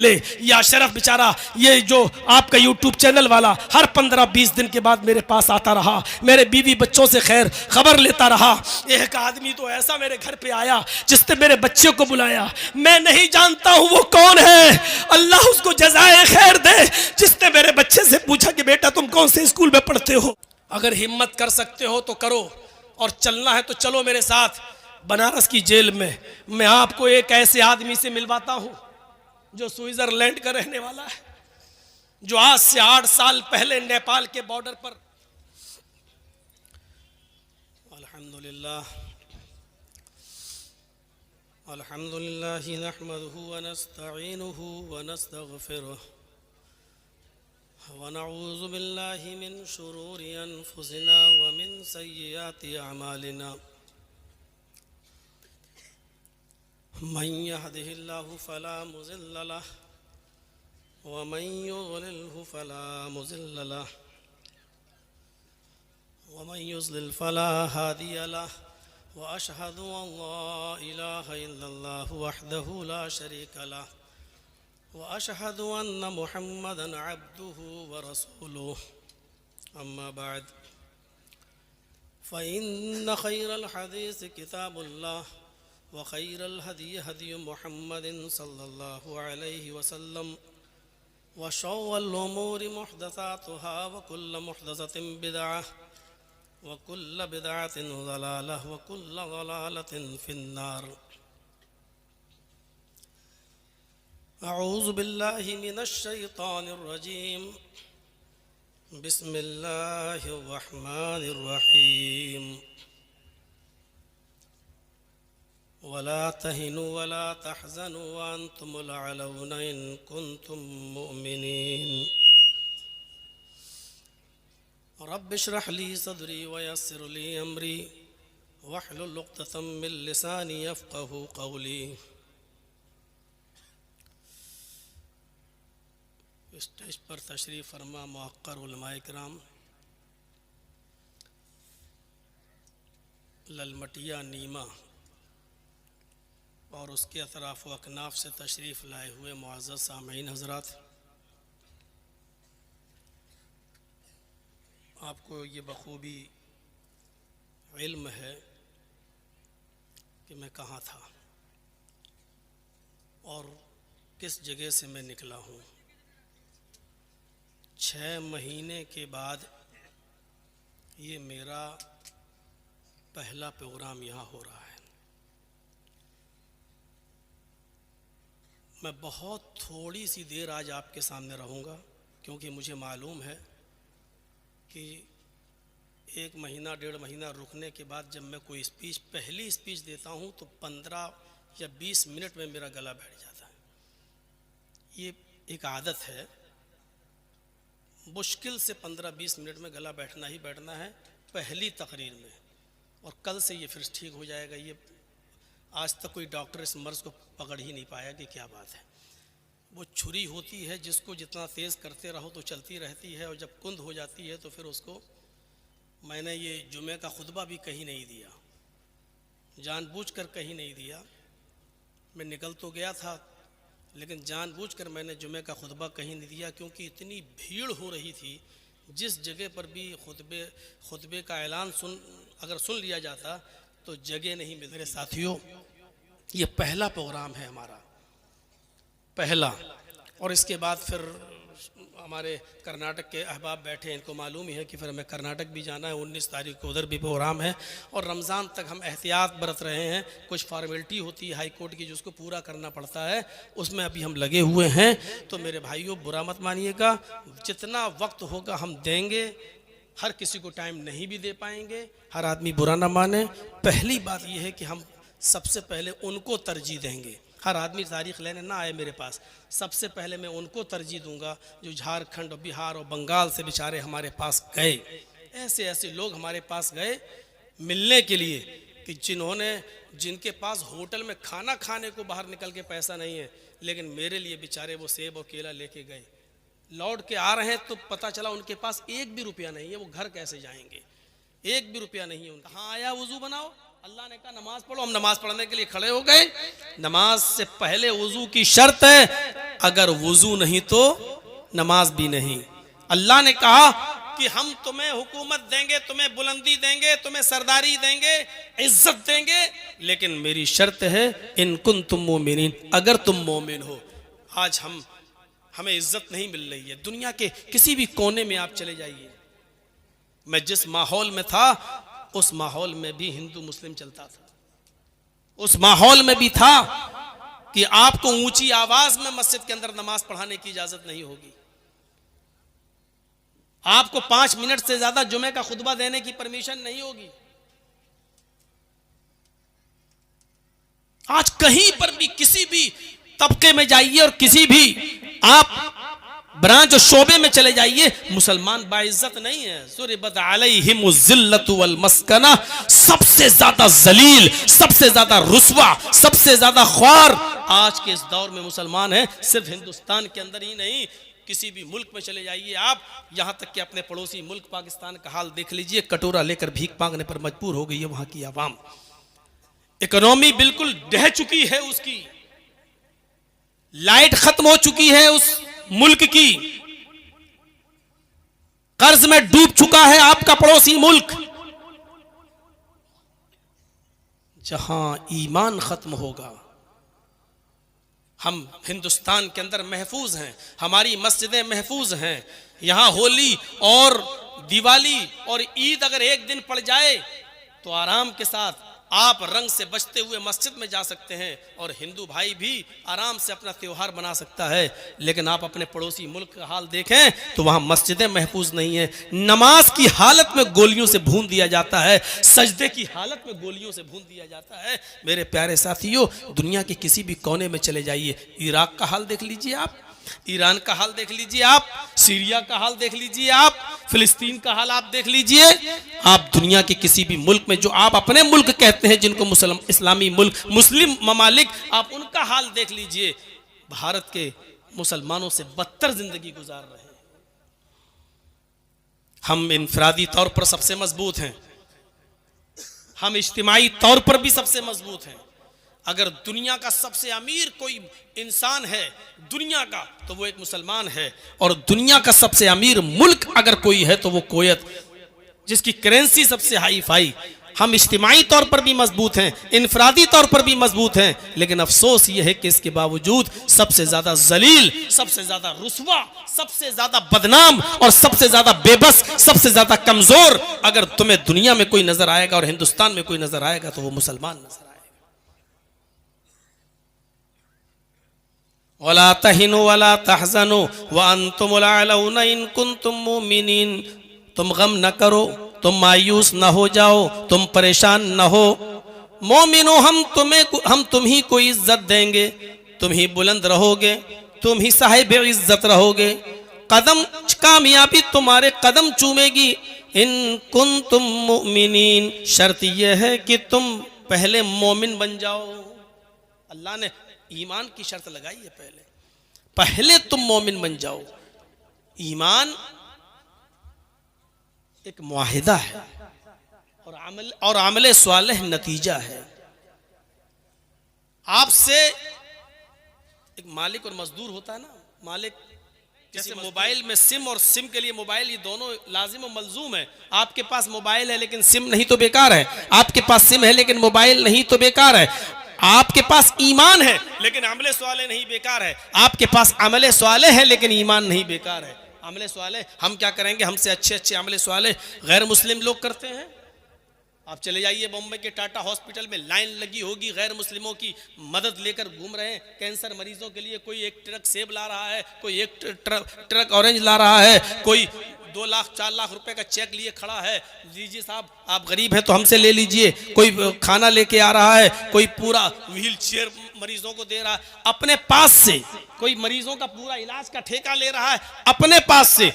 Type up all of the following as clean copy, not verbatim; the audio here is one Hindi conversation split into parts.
ले या शरफ बेचारा ये जो आपका यूट्यूब चैनल वाला हर 15-20 दिन के बाद मेरे पास आता रहा, मेरे बीवी बच्चों से खैर खबर लेता रहा। एक आदमी तो ऐसा मेरे घर पे आया जिसने मेरे बच्चे को बुलाया, मैं नहीं जानता हूँ वो कौन है, अल्लाह उसको जज़ाए खैर दे, जिसने मेरे बच्चे से पूछा कि बेटा तुम कौन से स्कूल में पढ़ते हो। अगर हिम्मत कर सकते हो तो करो, और चलना है तो चलो मेरे साथ बनारस की जेल में। मैं आपको एक ऐसे आदमी से मिलवाता हूँ जो स्विट्जरलैंड का रहने वाला है, जो आज से 8 साल पहले नेपाल के बॉर्डर पर अल्हम्दुलिल्लाह नहमदुहु व नस्तईनुहु व नस्तगफिरुह व नऊज़ु बिल्लाहि मिन शुरूरि अनफुसिना व मिन सय्यिआति अमालिना मन यहदिहिल्लाहु फला मुज़िल्ल लहु व मन युज़लिल्हु फला मुज़िल्ल लहु व मन युज़लिल फला हादिय लहु व अशहदु अल्ला इलाहा इल्लल्लाहु वहदहु ला शरीका लहु व अशहदु अन्न मुहम्मदन अब्दुहु व रसूलुहु अम्मा बाद फ़इन्न खैरल हदीस किताबुल्लाह व खैरल हदी हदी मुहम्मदिन सल्लल्लाहु अलैहि वसल्लम व शर्रल उमूरि मुहदसातुहा व कुल्लु मुहदसतिन बिदअह व कुल्लु बिदअतिन ज़लालह व कुल्लु ज़लालतिन फिन्नार। अऊज़ु बिल्लाहि मिनश शैतानिर रजीम। बिस्मिल्लाहिर रहमानिर रहीम। वला तहिनु वला तहज़नु व अंतुमुल अलौना इन कुंतुम मुमिनीन। रब्बि इश्रह ली सदरी व यस्सिर ली अमरी वहलुल उक़दतम मिन लिसानी यफ़क़हू क़ौली। स्टेज पर तशरीफ़ फरमा मुअक्कर उलमाए किराम, ललमटिया नीमा और उसके अतराफ़ व अकनाफ़ से तशरीफ़ लाए हुए मुअज़्ज़ज़ सामीन हज़रात, आपको ये बखूबी इल्म है कि मैं कहाँ था और किस जगह से मैं निकला हूँ। 6 महीने के बाद ये मेरा पहला प्रोग्राम यहाँ हो रहा है। मैं बहुत थोड़ी सी देर आज आपके सामने रहूँगा, क्योंकि मुझे मालूम है कि 1 महीना 1.5 महीना रुकने के बाद जब मैं कोई पहली स्पीच देता हूँ तो 15 या 20 मिनट में मेरा गला बैठ जाता है। ये एक आदत है, मुश्किल से 15-20 मिनट में गला बैठना ही बैठना है पहली तकरीर में, और कल से ये फिर ठीक हो जाएगा। ये आज तक कोई डॉक्टर इस मर्ज़ को पकड़ ही नहीं पाया कि क्या बात है। वो छुरी होती है जिसको जितना तेज़ करते रहो तो चलती रहती है, और जब कुंद हो जाती है तो फिर उसको। मैंने ये जुमे का खुतबा भी कहीं नहीं दिया, जानबूझकर कहीं नहीं दिया। मैं निकल तो गया था लेकिन जानबूझकर मैंने जुमे का खुतबा कहीं नहीं दिया, क्योंकि इतनी भीड़ हो रही थी। जिस जगह पर भी खुतबे का ऐलान अगर सुन लिया जाता तो जगह नहीं मिलती। मेरे साथियों, ये पहला प्रोग्राम है हमारा, पहला। और इसके बाद फिर हमारे कर्नाटक के अहबाब बैठे हैं, इनको मालूम ही है कि फिर हमें कर्नाटक भी जाना है। 19 तारीख को उधर भी प्रोग्राम है, और रमज़ान तक हम एहतियात बरत रहे हैं। कुछ फॉर्मेलिटी होती है हाई कोर्ट की जिसको पूरा करना पड़ता है, उसमें अभी हम लगे हुए हैं। तो मेरे भाइयों, बुरा मत मानिएगा, जितना वक्त होगा हम देंगे। हर किसी को टाइम नहीं भी दे पाएंगे, हर आदमी बुरा ना माने। पहली बात यह है कि हम सबसे पहले उनको तरजीह देंगे। हर आदमी तारीख़ लेने ना आए मेरे पास, सबसे पहले मैं उनको तरजीह दूंगा जो झारखंड और बिहार और बंगाल से बेचारे हमारे पास गए। ऐसे ऐसे लोग हमारे पास गए मिलने के लिए कि जिनके पास होटल में खाना खाने को बाहर निकल के पैसा नहीं है, लेकिन मेरे लिए बेचारे वो सेब और केला लेके गए। लौट के आ रहे हैं तो पता चला उनके पास 1 भी रुपया नहीं है। वो घर कैसे जाएंगे? 1 भी रुपया नहीं है उनका। हाँ आया, वज़ू बनाओ, अल्लाह ने कहा नमाज पढ़ो, हम नमाज पढ़ने के लिए खड़े हो गए। नमाज से पहले वुजू की शर्त है, अगर वुजू नहीं तो नमाज भी नहीं। अल्लाह ने कहा कि हम तुम्हें हुकूमत देंगे, तुम्हें बुलंदी देंगे, तुम्हें सरदारी देंगे, इज्जत देंगे, लेकिन मेरी शर्त है इन कुंतुम मोमिनीन, अगर तुम मोमिन हो। आज हमें इज्जत नहीं मिल रही है। दुनिया के किसी भी कोने में आप चले जाइए, मैं जिस माहौल में था उस माहौल में भी हिंदू मुस्लिम चलता था। उस माहौल में भी था कि आपको ऊंची आवाज में मस्जिद के अंदर नमाज पढ़ाने की इजाजत नहीं होगी, आपको 5 मिनट से ज्यादा जुमे का खुतबा देने की परमिशन नहीं होगी। आज कहीं पर भी किसी भी तबके में जाइए और किसी भी आप ब्रांच और शोबे में चले जाइए, मुसलमान बाइज्जत नहीं है। सुरिबत अलैहिमुज़्ज़िल्लतु वल मस्कना, सबसे ज्यादा जलील, सबसे ज्यादा रुस्वा, सबसे ज्यादा ख्वार आज के इस दौर में मुसलमान है। सिर्फ हिंदुस्तान के अंदर ही नहीं, किसी भी मुल्क में चले जाइए आप, यहां तक कि अपने पड़ोसी मुल्क पाकिस्तान का हाल देख लीजिए। कटोरा लेकर भीख मांगने पर मजबूर हो गई है वहां की आवाम। इकोनॉमी बिल्कुल ढह चुकी है, उसकी लाइट खत्म हो चुकी है उस मुल्क की, कर्ज में डूब चुका है आपका पड़ोसी मुल्क। जहां ईमान खत्म होगा, हम हिंदुस्तान के अंदर महफूज हैं, हमारी मस्जिदें महफूज हैं। यहां होली और दिवाली और ईद अगर एक दिन पड़ जाए तो आराम के साथ आप रंग से बचते हुए मस्जिद में जा सकते हैं और हिंदू भाई भी आराम से अपना त्योहार बना सकता है। लेकिन आप अपने पड़ोसी मुल्क का हाल देखें तो वहां मस्जिदें महफूज नहीं है। नमाज की हालत में गोलियों से भून दिया जाता है, सजदे की हालत में गोलियों से भून दिया जाता है। मेरे प्यारे साथियों, दुनिया के किसी भी कोने में चले जाइए, इराक का हाल देख लीजिए आप, ईरान का हाल देख लीजिए आप, सीरिया का हाल देख लीजिए आप, फिलिस्तीन का हाल आप देख लीजिए। आप दुनिया के किसी भी मुल्क में, जो आप अपने मुल्क कहते हैं जिनको इस्लामी मुल्क, मुस्लिम ममालिक, आप उनका हाल देख लीजिए। भारत के मुसलमानों से बदतर जिंदगी गुजार रहे हैं। हम इनफरादी तौर पर सबसे मजबूत हैं, हम इज्तिमाई तौर पर भी सबसे मजबूत हैं। अगर दुनिया का सबसे अमीर कोई इंसान है दुनिया का, तो वो एक मुसलमान है। और दुनिया का सबसे अमीर मुल्क अगर कोई है तो वो कुवैत, जिसकी करेंसी सबसे हाई फाई। हम इज्तिमाई तौर पर भी मजबूत हैं, इनफरादी तौर पर भी मजबूत हैं, लेकिन अफसोस ये है कि इसके बावजूद सबसे ज्यादा जलील, सबसे ज्यादा रुस्वा, सबसे ज्यादा बदनाम और सबसे ज्यादा बेबस, सबसे ज्यादा कमजोर अगर तुम्हें दुनिया में कोई नजर आएगा और हिंदुस्तान में कोई नजर आएगा तो वो मुसलमान नजर आएगा। वला तहिनु वला तहज़नु व अंतुमुल अलौना इन कुंतुम मुमिनीन, तुम गम न करो, तुम मायूस न हो जाओ, तुम परेशान न हो। मोमिनो, हम तुम ही को इज्जत देंगे, तुम ही बुलंद रहोगे, तुम ही साहिब इज्जत रहोगे, कदम कामयाबी तुम्हारे कदम चूमेगी। इन कुंतुम मुमिनीन, शर्त यह है कि तुम पहले मोमिन बन जाओ। अल्लाह ने ईमान की शर्त लगाई है, पहले तुम मोमिन बन जाओ। ईमान एक मुआहिदा है और अमल सालेह नतीजा है। आपसे एक मालिक और मजदूर होता है ना, मालिक जैसे मोबाइल में सिम और सिम के लिए मोबाइल, ये दोनों लाजिम और मलजूम है। आपके पास मोबाइल है लेकिन सिम नहीं तो बेकार है, आपके पास सिम है लेकिन मोबाइल नहीं तो बेकार है। आपके पास ईमान है लेकिन अमले स्वाले नहीं बेकार है, आपके पास अमले स्वाले है लेकिन ईमान नहीं बेकार है। अमले स्वाले हम क्या करेंगे, हमसे अच्छे अच्छे अमले स्वाले गैर मुस्लिम लोग करते हैं। आप चले जाइए बम्बई के टाटा हॉस्पिटल में लाइन लगी होगी, गैर मुस्लिमों की मदद लेकर घूम रहे हैं। कैंसर मरीजों के लिए कोई एक ट्रक सेब ला रहा है, कोई एक ट्रक ऑरेंज ला रहा है, कोई 2 लाख 4 लाख रुपए का चेक लिए खड़ा है, लीजिए साहब आप गरीब हैं तो हमसे ले लीजिए। कोई खाना लेके आ रहा है, कोई पूरा व्हील चेयर मरीजों को दे रहा है अपने पास से, कोई मरीजों का पूरा इलाज का ठेका ले रहा है अपने पास से।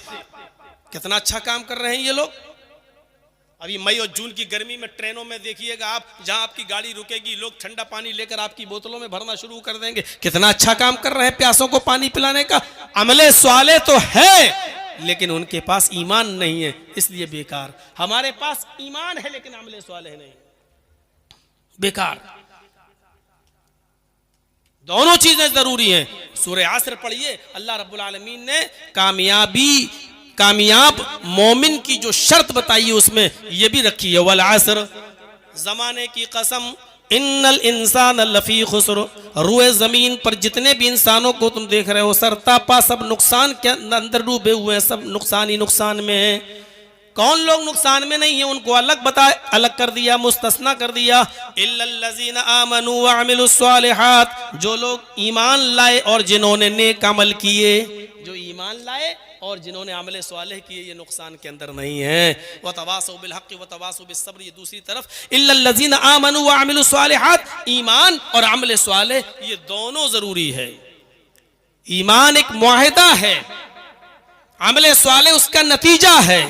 कितना अच्छा काम कर रहे हैं ये लोग। अभी मई और जून की गर्मी में ट्रेनों में देखिएगा आप, जहां आपकी गाड़ी रुकेगी लोग ठंडा पानी लेकर आपकी बोतलों में भरना शुरू कर देंगे। कितना अच्छा काम कर रहे हैं प्यासों को पानी पिलाने का। अमले स्वाले तो है लेकिन उनके पास ईमान नहीं है, इसलिए बेकार। हमारे पास ईमान है लेकिन अमले स्वाले नहीं। बेकार। दोनों चीजें जरूरी हैं। सूरह असर पढ़िए, अल्लाह रब्बुल आलमीन ने कामयाब मोमिन की जो शर्त बताई है उसमें यह भी रखी है, वल असर, जमाने की कसम, इन्नल इंसान लफी खुस्र, रुए जमीन पर जितने भी इंसानों को तुम देख रहे हो सरतापा सब नुकसान के अंदर डूबे हुए हैं, सब नुकसान ही नुकसान में है। कौन लोग नुकसान में नहीं है उनको अलग कर दिया, मुस्तस्ना कर दिया। इल्लल्लज़ीना आमनू व अमिलुस्सालिहात, जो लोग ईमान लाए और जिन्होंने नेक अमल किए, जो ईमान लाए और जिन्होंने अमल स्वालिह किए, ये नुकसान के अंदर नहीं है। व तवासौ बिल हक़्क़ि व तवासौ बिस सब्र, ये दूसरी तरफ इल्लल्लज़ीना आमनू व अमिलुस्सालिहात, ईमान और अमल स्वालिह ये दोनों जरूरी है। ईमान एक मुआहिदा है, अमल स्वालिह उसका नतीजा है।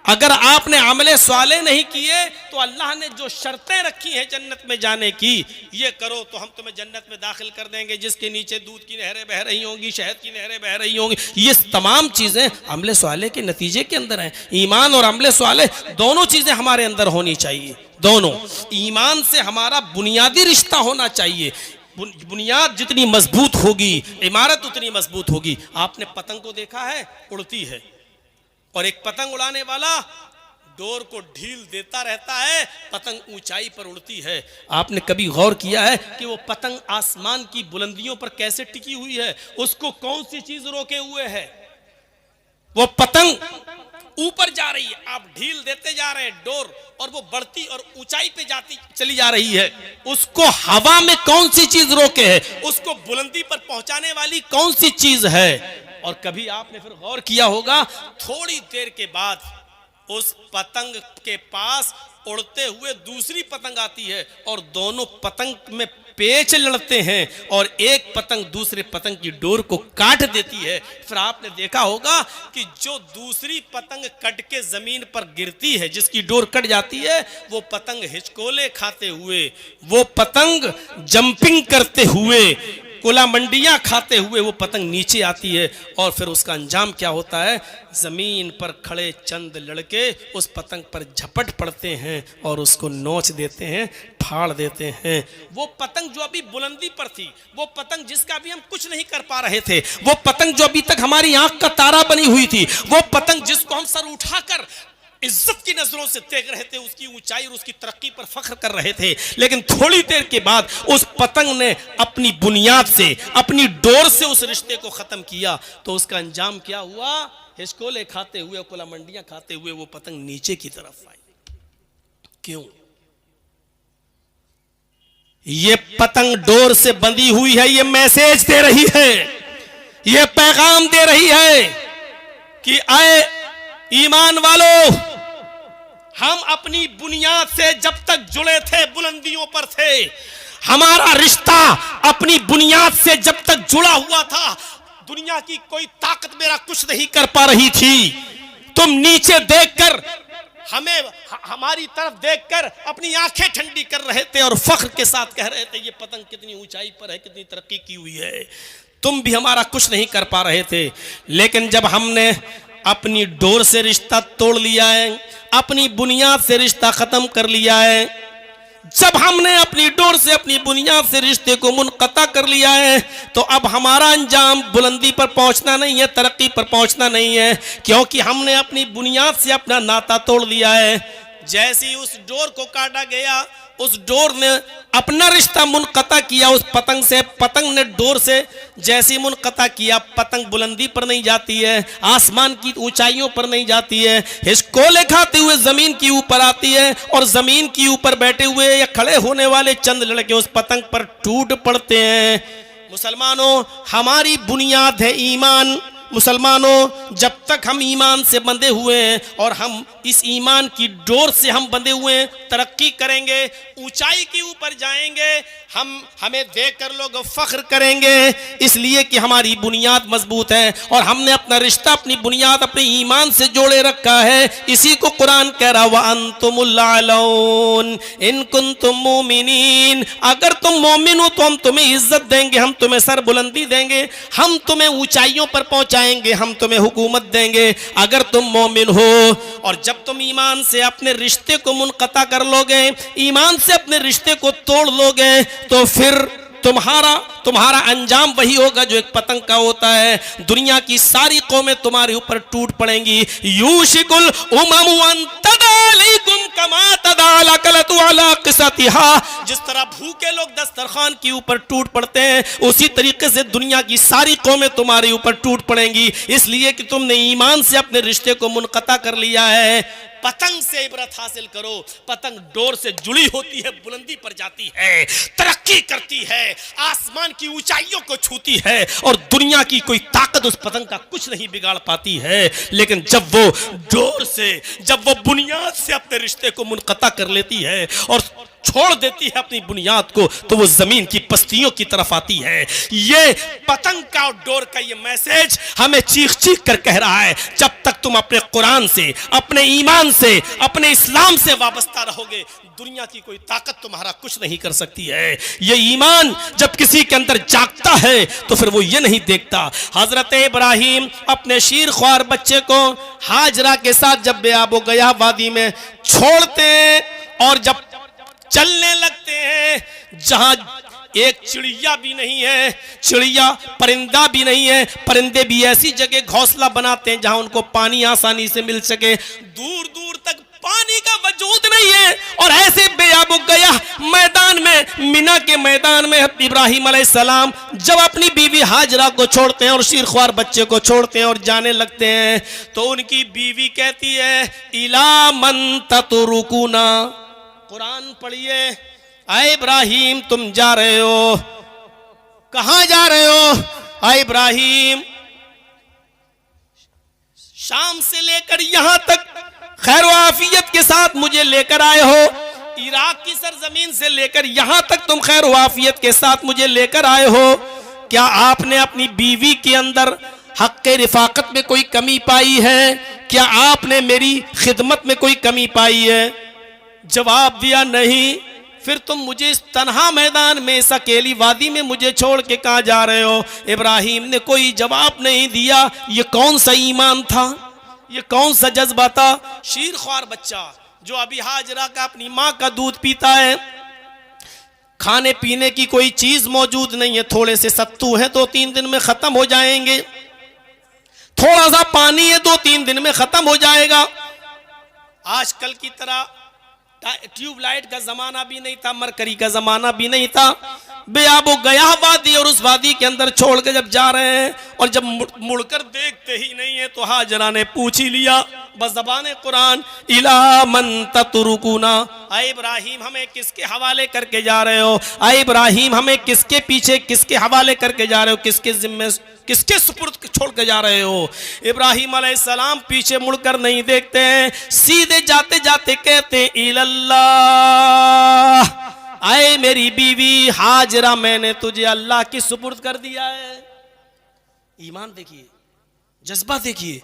अगर आपने अमले स्वाले नहीं किए तो अल्लाह ने जो शर्तें रखी हैं जन्नत में जाने की, ये करो तो हम तुम्हें जन्नत में दाखिल कर देंगे जिसके नीचे दूध की नहरें बह रही होंगी, शहद की नहरें बह रही होंगी, ये तमाम चीजें अमले स्वाले के नतीजे के अंदर हैं। ईमान और अमले स्वाले दोनों चीजें हमारे अंदर होनी चाहिए। दोनों, ईमान से हमारा बुनियादी रिश्ता होना चाहिए। बुनियाद जितनी मजबूत होगी इमारत उतनी मजबूत होगी। आपने पतंग को देखा है, उड़ती है, और एक पतंग उड़ाने वाला डोर को ढील देता रहता है, पतंग ऊंचाई पर उड़ती है। आपने कभी गौर किया है कि वो पतंग आसमान की बुलंदियों पर कैसे टिकी हुई है? उसको कौन सी चीज रोके हुए है? वो पतंग ऊपर जा रही है, आप ढील देते जा रहे हैं डोर, और वो बढ़ती और ऊंचाई पे जाती चली जा रही है। उसको हवा में कौन सी चीज रोके है? उसको बुलंदी पर पहुंचाने वाली कौन सी चीज है? और कभी आपने फिर गौर किया होगा, थोड़ी देर के बाद उस पतंग के पास उड़ते हुए दूसरी पतंग आती है और दोनों पतंग में पेच लड़ते हैं और एक पतंग दूसरे पतंग की डोर को काट देती है। फिर आपने देखा होगा कि जो दूसरी पतंग कट के जमीन पर गिरती है, जिसकी डोर कट जाती है, वो पतंग हिचकोले खाते हुए, वो पतंग जंपिंग करते हुए, कोला मंडियां खाते हुए वो पतंग नीचे आती है। और फिर उसका अंजाम क्या होता है? जमीन पर खड़े चंद लड़के उस पतंग पर झपट पड़ते हैं और उसको नोच देते हैं, फाड़ देते हैं। वो पतंग जो अभी बुलंदी पर थी, वो पतंग जिसका अभी हम कुछ नहीं कर पा रहे थे, वो पतंग जो अभी तक हमारी आंख का तारा बनी हुई थी, वो पतंग जिसको हम सर उठाकर इज्जत की नजरों से देख रहे थे, उसकी ऊंचाई और उसकी तरक्की पर फख्र कर रहे थे, लेकिन थोड़ी देर के बाद उस पतंग ने अपनी बुनियाद से, अपनी डोर से उस रिश्ते को खत्म किया। तो उसका अंजाम क्या हुआ? हिचकोले खाते हुए, कोला मंडियां खाते हुए वो पतंग नीचे की तरफ आई। क्यों? ये पतंग डोर से बंधी हुई है, ये मैसेज दे रही है, ये पैगाम दे रही है कि आए ईमान वालों, हम अपनी बुनियाद से जब तक जुड़े थे, बुलंदियों पर थे, हमारा रिश्ता अपनी बुनियाद से जब तक जुड़ा हुआ था, दुनिया की कोई ताकत मेरा कुछ नहीं कर पा रही थी। तुम नीचे देखकर हमें, हमारी तरफ देखकर अपनी आंखें ठंडी कर रहे थे और फख्र के साथ कह रहे थे ये पतंग कितनी ऊंचाई पर है, कितनी तरक्की की हुई है। तुम भी हमारा कुछ नहीं कर पा रहे थे, लेकिन जब हमने अपनी डोर से रिश्ता तोड़ लिया है, अपनी बुनियाद से रिश्ता खत्म कर लिया है, जब हमने अपनी डोर से, अपनी बुनियाद से रिश्ते को मुनक़ता कर लिया है, तो अब हमारा अंजाम बुलंदी पर पहुंचना नहीं है, तरक्की पर पहुंचना नहीं है, क्योंकि हमने अपनी बुनियाद से अपना नाता तोड़ लिया है। जैसे ही उस डोर को काटा गया, उस डोर ने अपना रिश्ता मुनक़ता किया उस पतंग से, पतंग ने डोर से जैसे मुनक़ता किया, पतंग बुलंदी पर नहीं जाती है, आसमान की ऊंचाइयों पर नहीं जाती है, हिचकोले खाते हुए जमीन की ऊपर आती है और जमीन की ऊपर बैठे हुए या खड़े होने वाले चंद लड़के उस पतंग पर टूट पड़ते हैं। मुसलमानों, हमारी बुनियाद है ईमान। मुसलमानों, जब तक हम ईमान से बंधे हुए हैं और हम इस ईमान की डोर से हम बंधे हुए हैं, तरक्की करेंगे, ऊंचाई के ऊपर जाएंगे, हमें देखकर लोग फख्र करेंगे, इसलिए कि हमारी बुनियाद मजबूत है और हमने अपना रिश्ता, अपनी बुनियाद अपने ईमान से जोड़े रखा है। इसी को कुरान कह रहा, व अंतुमुल आलौन इन कुंतुम मोमिनीन, अगर तुम मोमिन हो तो हम तुम्हें इज्जत देंगे, हम तुम्हें सर बुलंदी देंगे, हम तुम्हें ऊंचाइयों पर पहुंचाएंगे, जाएंगे, हम तुम्हें हुकूमत देंगे अगर तुम मोमिन हो। और जब तुम ईमान से अपने रिश्ते को मुनक़ता कर लोगे, ईमान से अपने रिश्ते को तोड़ लोगे, तो फिर तुम्हारा अंजाम वही होगा जो एक पतंग का होता है। दुनिया की सारी कौमें तुम्हारे ऊपर टूट पड़ेंगी। यूशिकुल उममु अन तदालैकुम कमा तदाल अकलतु अला क़िसतिहा। जिस तरह भूखे लोग दस्तरखान के ऊपर टूट पड़ते हैं, उसी तरीके से दुनिया की सारी कौमें तुम्हारे ऊपर टूट पड़ेंगी, इसलिए कि तुमने ईमान से अपने रिश्ते को मुनक़ता कर लिया है। पतंग से इबरत हासिल करो। पतंग डोर से जुड़ी होती है, बुलंदी पर जाती है, तरक्की करती है, आसमान की ऊंचाइयों को छूती है, और दुनिया की कोई ताकत उस पतंग का कुछ नहीं बिगाड़ पाती है। लेकिन जब वो डोर से, जब वो बुनियाद से अपने रिश्ते को मुनक़ता कर लेती है और छोड़ देती है अपनी बुनियाद को, तो वो जमीन की पस्तियों की तरफ आती है। ये पतंग का और डोर का ये मैसेज हमें चीख चीख कर कह रहा है, जब तक तुम अपने कुरान से, अपने ईमान से, अपने इस्लाम से वाबस्ता रहोगे, दुनिया की कोई ताकत तुम्हारा कुछ नहीं कर सकती है। ये ईमान जब किसी के अंदर जागता है तो फिर वो ये नहीं देखता। हजरत इब्राहिम अपने शीर ख्वार बच्चे को हाजरा के साथ जब बेआबो गया वादी में छोड़ते हैं और जब चलने लगते हैं, जहां एक चिड़िया भी नहीं है, चिड़िया परिंदा भी नहीं है, परिंदे भी ऐसी जगह घोंसला बनाते हैं जहां उनको पानी आसानी से मिल सके, दूर दूर तक पानी का वजूद नहीं है। और ऐसे बेआबो गया मैदान में, मिना के मैदान में इब्राहिम अलैहिस्सलाम जब अपनी बीवी हाजरा को छोड़ते हैं और शीरख्वार बच्चे को छोड़ते हैं और जाने लगते हैं, तो उनकी बीवी कहती है, इला मन ततरुकुना। कुरान पढ़िए, आए इब्राहिम तुम जा रहे हो, कहां जा रहे हो? आए इब्राहिम शाम से लेकर यहां तक खैर आफियत के साथ मुझे लेकर आए हो, इराक की सरजमीन से लेकर यहां तक तुम खैर आफियत के साथ मुझे लेकर आए हो। क्या आपने अपनी बीवी के अंदर हक रिफाकत में कोई कमी पाई है? क्या आपने मेरी खिदमत में कोई कमी पाई है? जवाब दिया नहीं। फिर तुम मुझे इस तन्हा मैदान में, इस अकेली वादी में मुझे छोड़ के कहां जा रहे हो? इब्राहिम ने कोई जवाब नहीं दिया। ये कौन सा ईमान था, ये कौन सा जज्बा था? शीर ख्वार बच्चा जो अभी हाजरा का अपनी माँ का दूध पीता है, खाने पीने की कोई चीज मौजूद नहीं है, थोड़े से सत्तू है 2-3 दिन में खत्म हो जाएंगे, थोड़ा सा पानी है 2-3 दिन में खत्म हो जाएगा। आजकल की तरह ट्यूबलाइट का जमाना भी नहीं था, मरकरी का जमाना भी नहीं था। बेआबो गया वादी और उस वादी के अंदर छोड़ के जब जा रहे हैं और जब मुड़कर देखते ही नहीं है, तो हाजरा ने पूछ ही लिया बज़बाने कुरान, इला मन ततरुकुना। आए इब्राहिम हमें किसके हवाले करके जा रहे हो? आए इब्राहिम हमें किसके पीछे, किसके हवाले करके जा रहे हो? किसके जिम्मे, किसके सुपुर्द छोड़ के जा रहे हो? इब्राहिम अलैहिस्सलाम पीछे मुड़कर नहीं देखते हैं, सीधे जाते जाते कहते इल्लल्लाह, आए मेरी बीवी हाजरा मैंने तुझे अल्लाह की सुपुर्द कर दिया है। ईमान देखिए, जज्बा देखिए।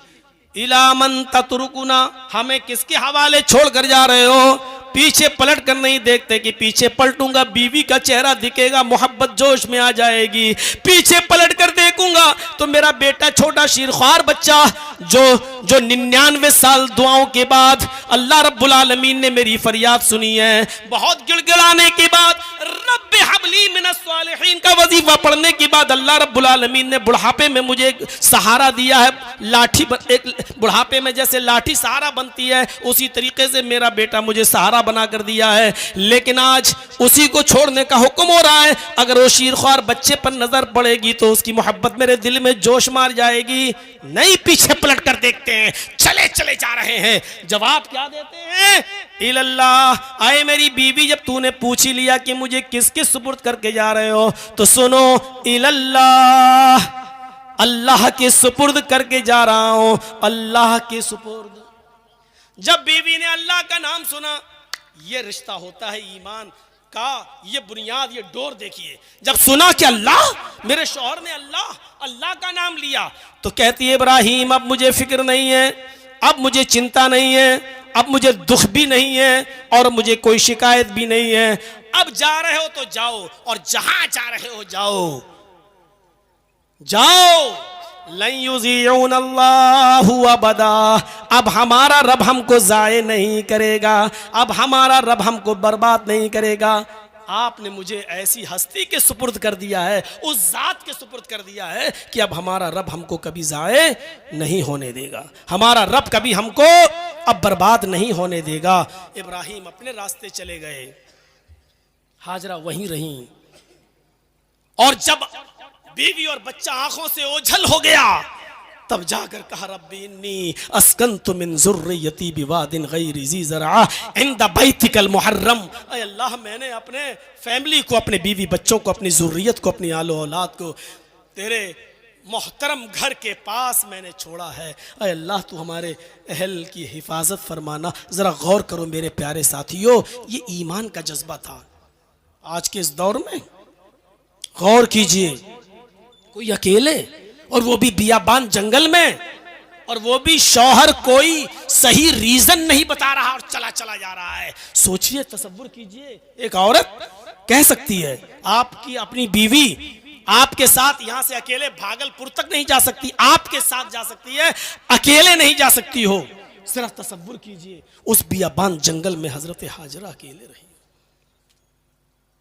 इला मन ततरुकुना, हमें किसके हवाले छोड़ कर जा रहे हो? पीछे पलट कर नहीं देखते कि पीछे पलटूंगा बीवी का चेहरा दिखेगा, मोहब्बत जोश में आ जाएगी। पीछे पलट कर देखूंगा तो मेरा बेटा छोटा शीरख्वार बच्चा जो 99 साल दुआओं के बाद अल्लाह रब्बुल आलमीन ने मेरी फरियाद सुनी है, बहुत गिड़गिड़ाने के बाद रब्बे हबली मिनस सालिहीन का वजीफा पढ़ने के बाद अल्लाह रब्बुल आलमीन ने बुढ़ापे में मुझे सहारा दिया है। लाठी, एक बुढ़ापे में जैसे लाठी सहारा बनती है, उसी तरीके से मेरा बेटा मुझे सहारा बना कर दिया है। लेकिन आज उसी को छोड़ने का हुक्म हो रहा है। अगर वो शीरख्वार बच्चे पर नजर पड़ेगी तो उसकी मोहब्बत मेरे दिल में जोश मार जाएगी। नहीं पीछे पलट कर देखते हैं, चले चले जा रहे हैं। जवाब क्या देते हैं? इल्लल्लाह, आए मेरी बीवी जब तूने पूछ ही लिया कि मुझे किसके सुपुर्द करके जा रहे हो, तो सुनो, इल्लल्लाह, अल्लाह के सुपुर्द करके जा रहा हूं, अल्लाह के सुपुर्द। जब बीवी ने अल्लाह का नाम सुना, ये रिश्ता होता है ईमान का, ये बुनियाद, ये डोर देखिए। जब सुना कि अल्लाह, मेरे शौहर ने अल्लाह का नाम लिया, तो कहती है इब्राहिम अब मुझे फिक्र नहीं है, अब मुझे चिंता नहीं है, अब मुझे दुख भी नहीं है और मुझे कोई शिकायत भी नहीं है। अब जा रहे हो तो जाओ, और जहां जा रहे हो जाओ, जाओ, लन युज़िऊन अल्लाहु अबदा, अब हमारा रब हमको ज़ाये नहीं करेगा, अब हमारा रब हमको बर्बाद नहीं करेगा। आपने मुझे ऐसी हस्ती के सुपुर्द कर दिया है, उस जात के सुपुर्द कर दिया है कि अब हमारा रब हमको कभी ज़ाये नहीं होने देगा, हमारा रब कभी हमको अब बर्बाद नहीं होने देगा। इब्राहिम अपने रास्ते चले गए, हाजरा वहीं रहीं, और जब बीवी और बच्चा आंखों से ओझल हो गया तब जाकर कहा रब्बी इन्नी अस्कन्तु मिन ज़ुर्रियती बिवादिन गैरि ज़ी ज़रअ इंद बैतिकल मुहर्रम। ऐ अल्लाह, मैंने अपने फैमिली को, अपने बीवी बच्चों को, अपनी ज़ुर्रियत को, अपनी आलो औलाद को तेरे मोहतरम घर के पास मैंने छोड़ा है। ऐ अल्लाह, तू हमारे अहल की हिफाजत फरमाना। ज़रा गौर करो मेरे प्यारे साथियों, ये ईमान का जज्बा था। आज के इस दौर में गौर कीजिए, कोई अकेले, और वो भी बियाबान जंगल में, और वो भी शौहर कोई सही रीजन नहीं बता रहा और चला चला जा रहा है। सोचिए, तसव्वुर कीजिए, एक औरत कह सकती है आपकी अपनी बीवी आपके साथ यहां से अकेले भागलपुर तक नहीं जा सकती, आपके साथ जा सकती है, अकेले नहीं जा सकती हो। सिर्फ तसव्वुर कीजिए, उस बियाबान जंगल में हजरत हाजरा अकेले रही,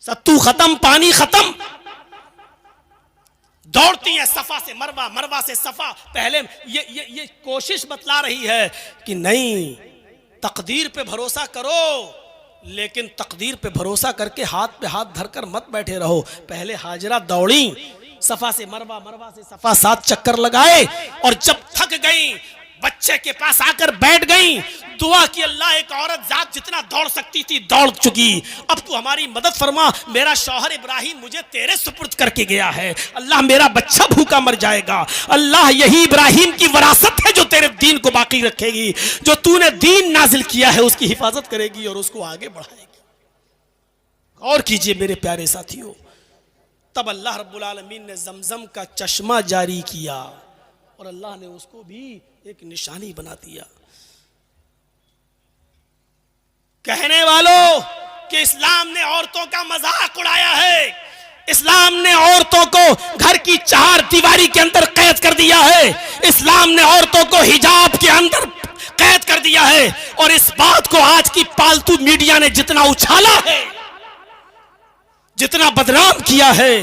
सत्तू खत्म, पानी खत्म, दौड़ती हैं सफा से मरवा, मरवा से सफा। पहले ये कोशिश बतला रही है कि नहीं, तकदीर पे भरोसा करो, लेकिन तकदीर पे भरोसा करके हाथ पे हाथ धरकर मत बैठे रहो। पहले हाजरा दौड़ी सफा से मरवा, मरवा से सफा, 7 चक्कर लगाए, और जब थक गई बच्चे के पास आकर बैठ गई, दुआ की अल्लाह एक औरत जात जितना दौड़ सकती थी दौड़ चुकी, अब तू हमारी मदद फरमा, मेरा शौहर इब्राहिम मुझे तेरे सुपुर्द करके गया है, अल्लाह मेरा बच्चा भूखा मर जाएगा, अल्लाह यही इब्राहिम की विरासत है जो तेरे दीन को बाकी रखेगी, जो तूने दीन नाजिल किया है उसकी हिफाजत करेगी और उसको आगे बढ़ाएगी। गौर कीजिए मेरे प्यारे साथियों, तब अल्लाह रब्बुल आलमीन ने जमजम का चश्मा जारी किया और अल्लाह ने उसको भी एक निशानी बना दिया। कहने वालों कि इस्लाम ने औरतों का मजाक उड़ाया है, इस्लाम ने औरतों को घर की 4 दीवारी के अंदर कैद कर दिया है, इस्लाम ने औरतों को हिजाब के अंदर कैद कर दिया है, और इस बात को आज की पालतू मीडिया ने जितना उछाला है, जितना बदनाम किया है,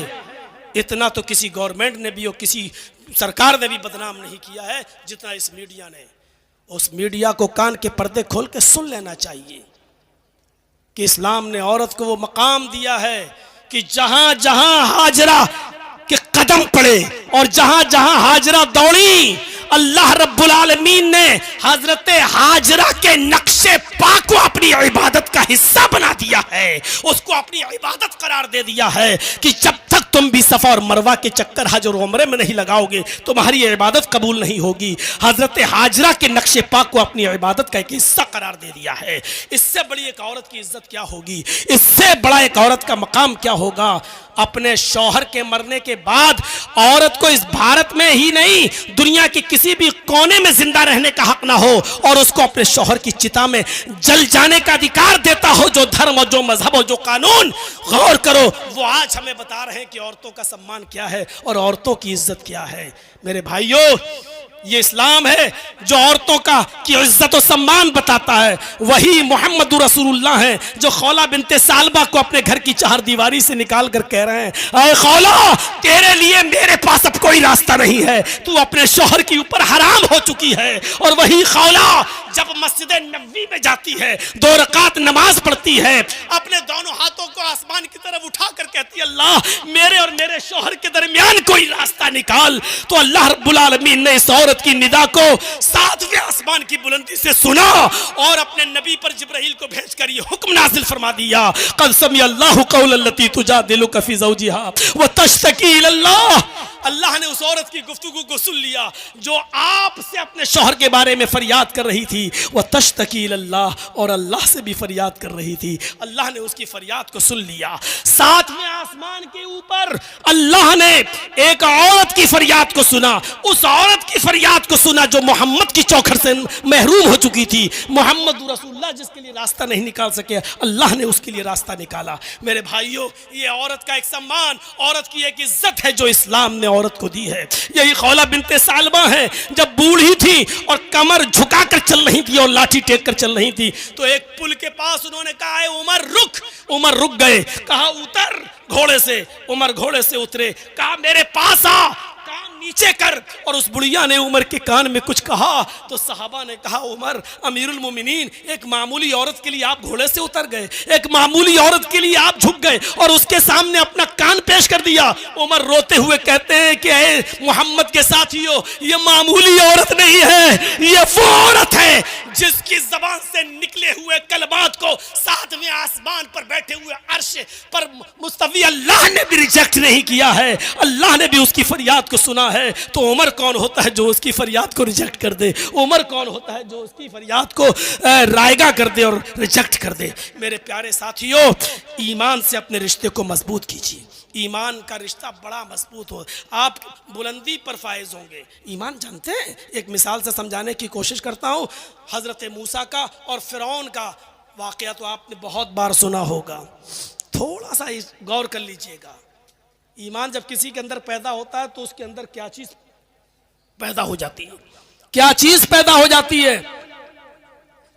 इतना तो किसी गवर्नमेंट ने भी और किसी सरकार ने भी बदनाम नहीं किया है जितना इस मीडिया ने। उस मीडिया को कान के पर्दे खोल के सुन लेना चाहिए कि इस्लाम ने औरत को वो मकाम दिया है कि जहां जहां हाजरा के कदम पड़े और जहां जहां हाजरा दौड़ी, अल्लाह रब्बुल आलमीन ने हजरत हाजरा के नक्शे पा को अपनी इबादत का हिस्सा बना दिया है, उसको अपनी इबादत करार दे दिया है कि जब तक तुम भी सफा और मरवा के चक्कर हज और उम्रे में नहीं लगाओगे तुम्हारी इबादत कबूल नहीं होगी। हजरत हाजरा के नक्शे पा को अपनी इबादत का एक हिस्सा करार दे दिया है। इससे बड़ी एक औरत की इज्जत क्या होगी, इससे बड़ा एक औरत का मकाम क्या होगा। अपने शौहर के मरने के बाद औरत को इस भारत में ही नहीं दुनिया के किसी भी कोने में जिंदा रहने का हक ना हो और उसको अपने शौहर की चिता में जल जाने का अधिकार देता हो जो धर्म और जो मजहब और जो कानून। गौर करो, वो आज हमें बता रहे हैं कि औरतों का सम्मान क्या है और औरतों की इज्जत क्या है। मेरे भाइयों, ये इस्लाम है जो औरतों का की इज्जत और सम्मान बताता है। वही मोहम्मद रसूलुल्लाह है जो खौला बिनते सालबा को अपने घर की 4 दीवारी से निकाल कर कह रहे हैं, अरे खौला, तेरे लिए मेरे पास अब कोई रास्ता नहीं है, तू अपने शौहर के ऊपर हराम हो चुकी है। और वही खौला जब मस्जिद नबवी में जाती है, 2 रकात नमाज पढ़ती है, अपने दोनों हाथों को आसमान की तरफ उठाकर कहती है, अल्लाह मेरे और मेरे शौहर के दरमियान कोई रास्ता निकाल। तो अल्लाह रब्बुल आलमीन ने इस औरत की निदा को 7वें आसमान की बुलंदी से सुना और अपने नबी पर जिब्राइल को भेजकर ये हुक्म नाजिल फरमा दिया, क़द समी अल्लाहु क़ौलल्लती तुजादिलुका फ़ी ज़ौजिहा व तश्तकी इलल्लाह। अल्लाह ने उस औरत की गुफ्तगू को सुन लिया जो आपसे अपने शौहर के बारे में फरियाद कर रही थी, वह तश्तकी इलल्लाह, और अल्लाह से भी फरियाद कर रही थी। अल्लाह ने उसकी फरियाद को सुन लिया। 7वें आसमान के ऊपर अल्लाह ने एक औरत की फरियाद को सुना, उस औरत की फरियाद को सुना जो मोहम्मद की चौखट से महरूम हो चुकी थी। मोहम्मद रसूलुल्लाह जिसके लिए रास्ता नहीं निकाल सके, अल्लाह ने उसके लिए रास्ता निकाला। मेरे भाइयों, ये औरत का एक सम्मान, औरत की एक इज्जत है जो इस्लाम ने औरत को दी है। यही खौला बिनते सालबा है, जब बूढ़ी थी और कमर झुकाकर चल रही थी और लाठी टेक कर चल रही थी, तो एक पुल के पास उन्होंने कहा है उमर रुक। उमर रुक गए, कहा उतर घोड़े से। उमर घोड़े से उतरे, कहा मेरे पास आ, कान नीचे कर। और उस बुढ़िया ने उमर के कान में कुछ कहा तो सहाबा ने कहा उमर अमीरुल मोमिनीन, एक मामूली औरत के लिए आप घोड़े से उतर गए, एक मामूली औरत के लिए आप झुक गए और उसके सामने अपना कान पेश कर दिया। उमर रोते हुए कहते हैं कि ऐ मोहम्मद के साथियों, ये मामूली औरत नहीं है, ये वो औरत है जिसकी जबान से निकले हुए कलमात को सातवें आसमान पर बैठे हुए अर्श पर मुस्तवी अल्लाह ने भी रिजेक्ट नहीं किया है, अल्लाह ने भी उसकी फरियाद को सुना है। तो उमर कौन होता है जो उसकी फरियाद को रिजेक्ट कर दे? उमर कौन होता है जो उसकी फरियाद को रायगा कर दे और रिजेक्ट कर दे? मेरे प्यारे साथियों, ईमान से अपने रिश्ते को मजबूत कीजिए। ईमान का रिश्ता बड़ा मजबूत हो, आप बुलंदी पर फायज होंगे। ईमान जानते हैं, एक मिसाल से समझाने की कोशिश करता हूँ। हजरत मूसा का और फिरौन का वाकया तो आपने बहुत बार सुना होगा, थोड़ा सा गौर कर लीजिएगा। ईमान जब किसी के अंदर पैदा होता है तो उसके अंदर क्या चीज पैदा हो जाती है? क्या चीज पैदा हो जाती है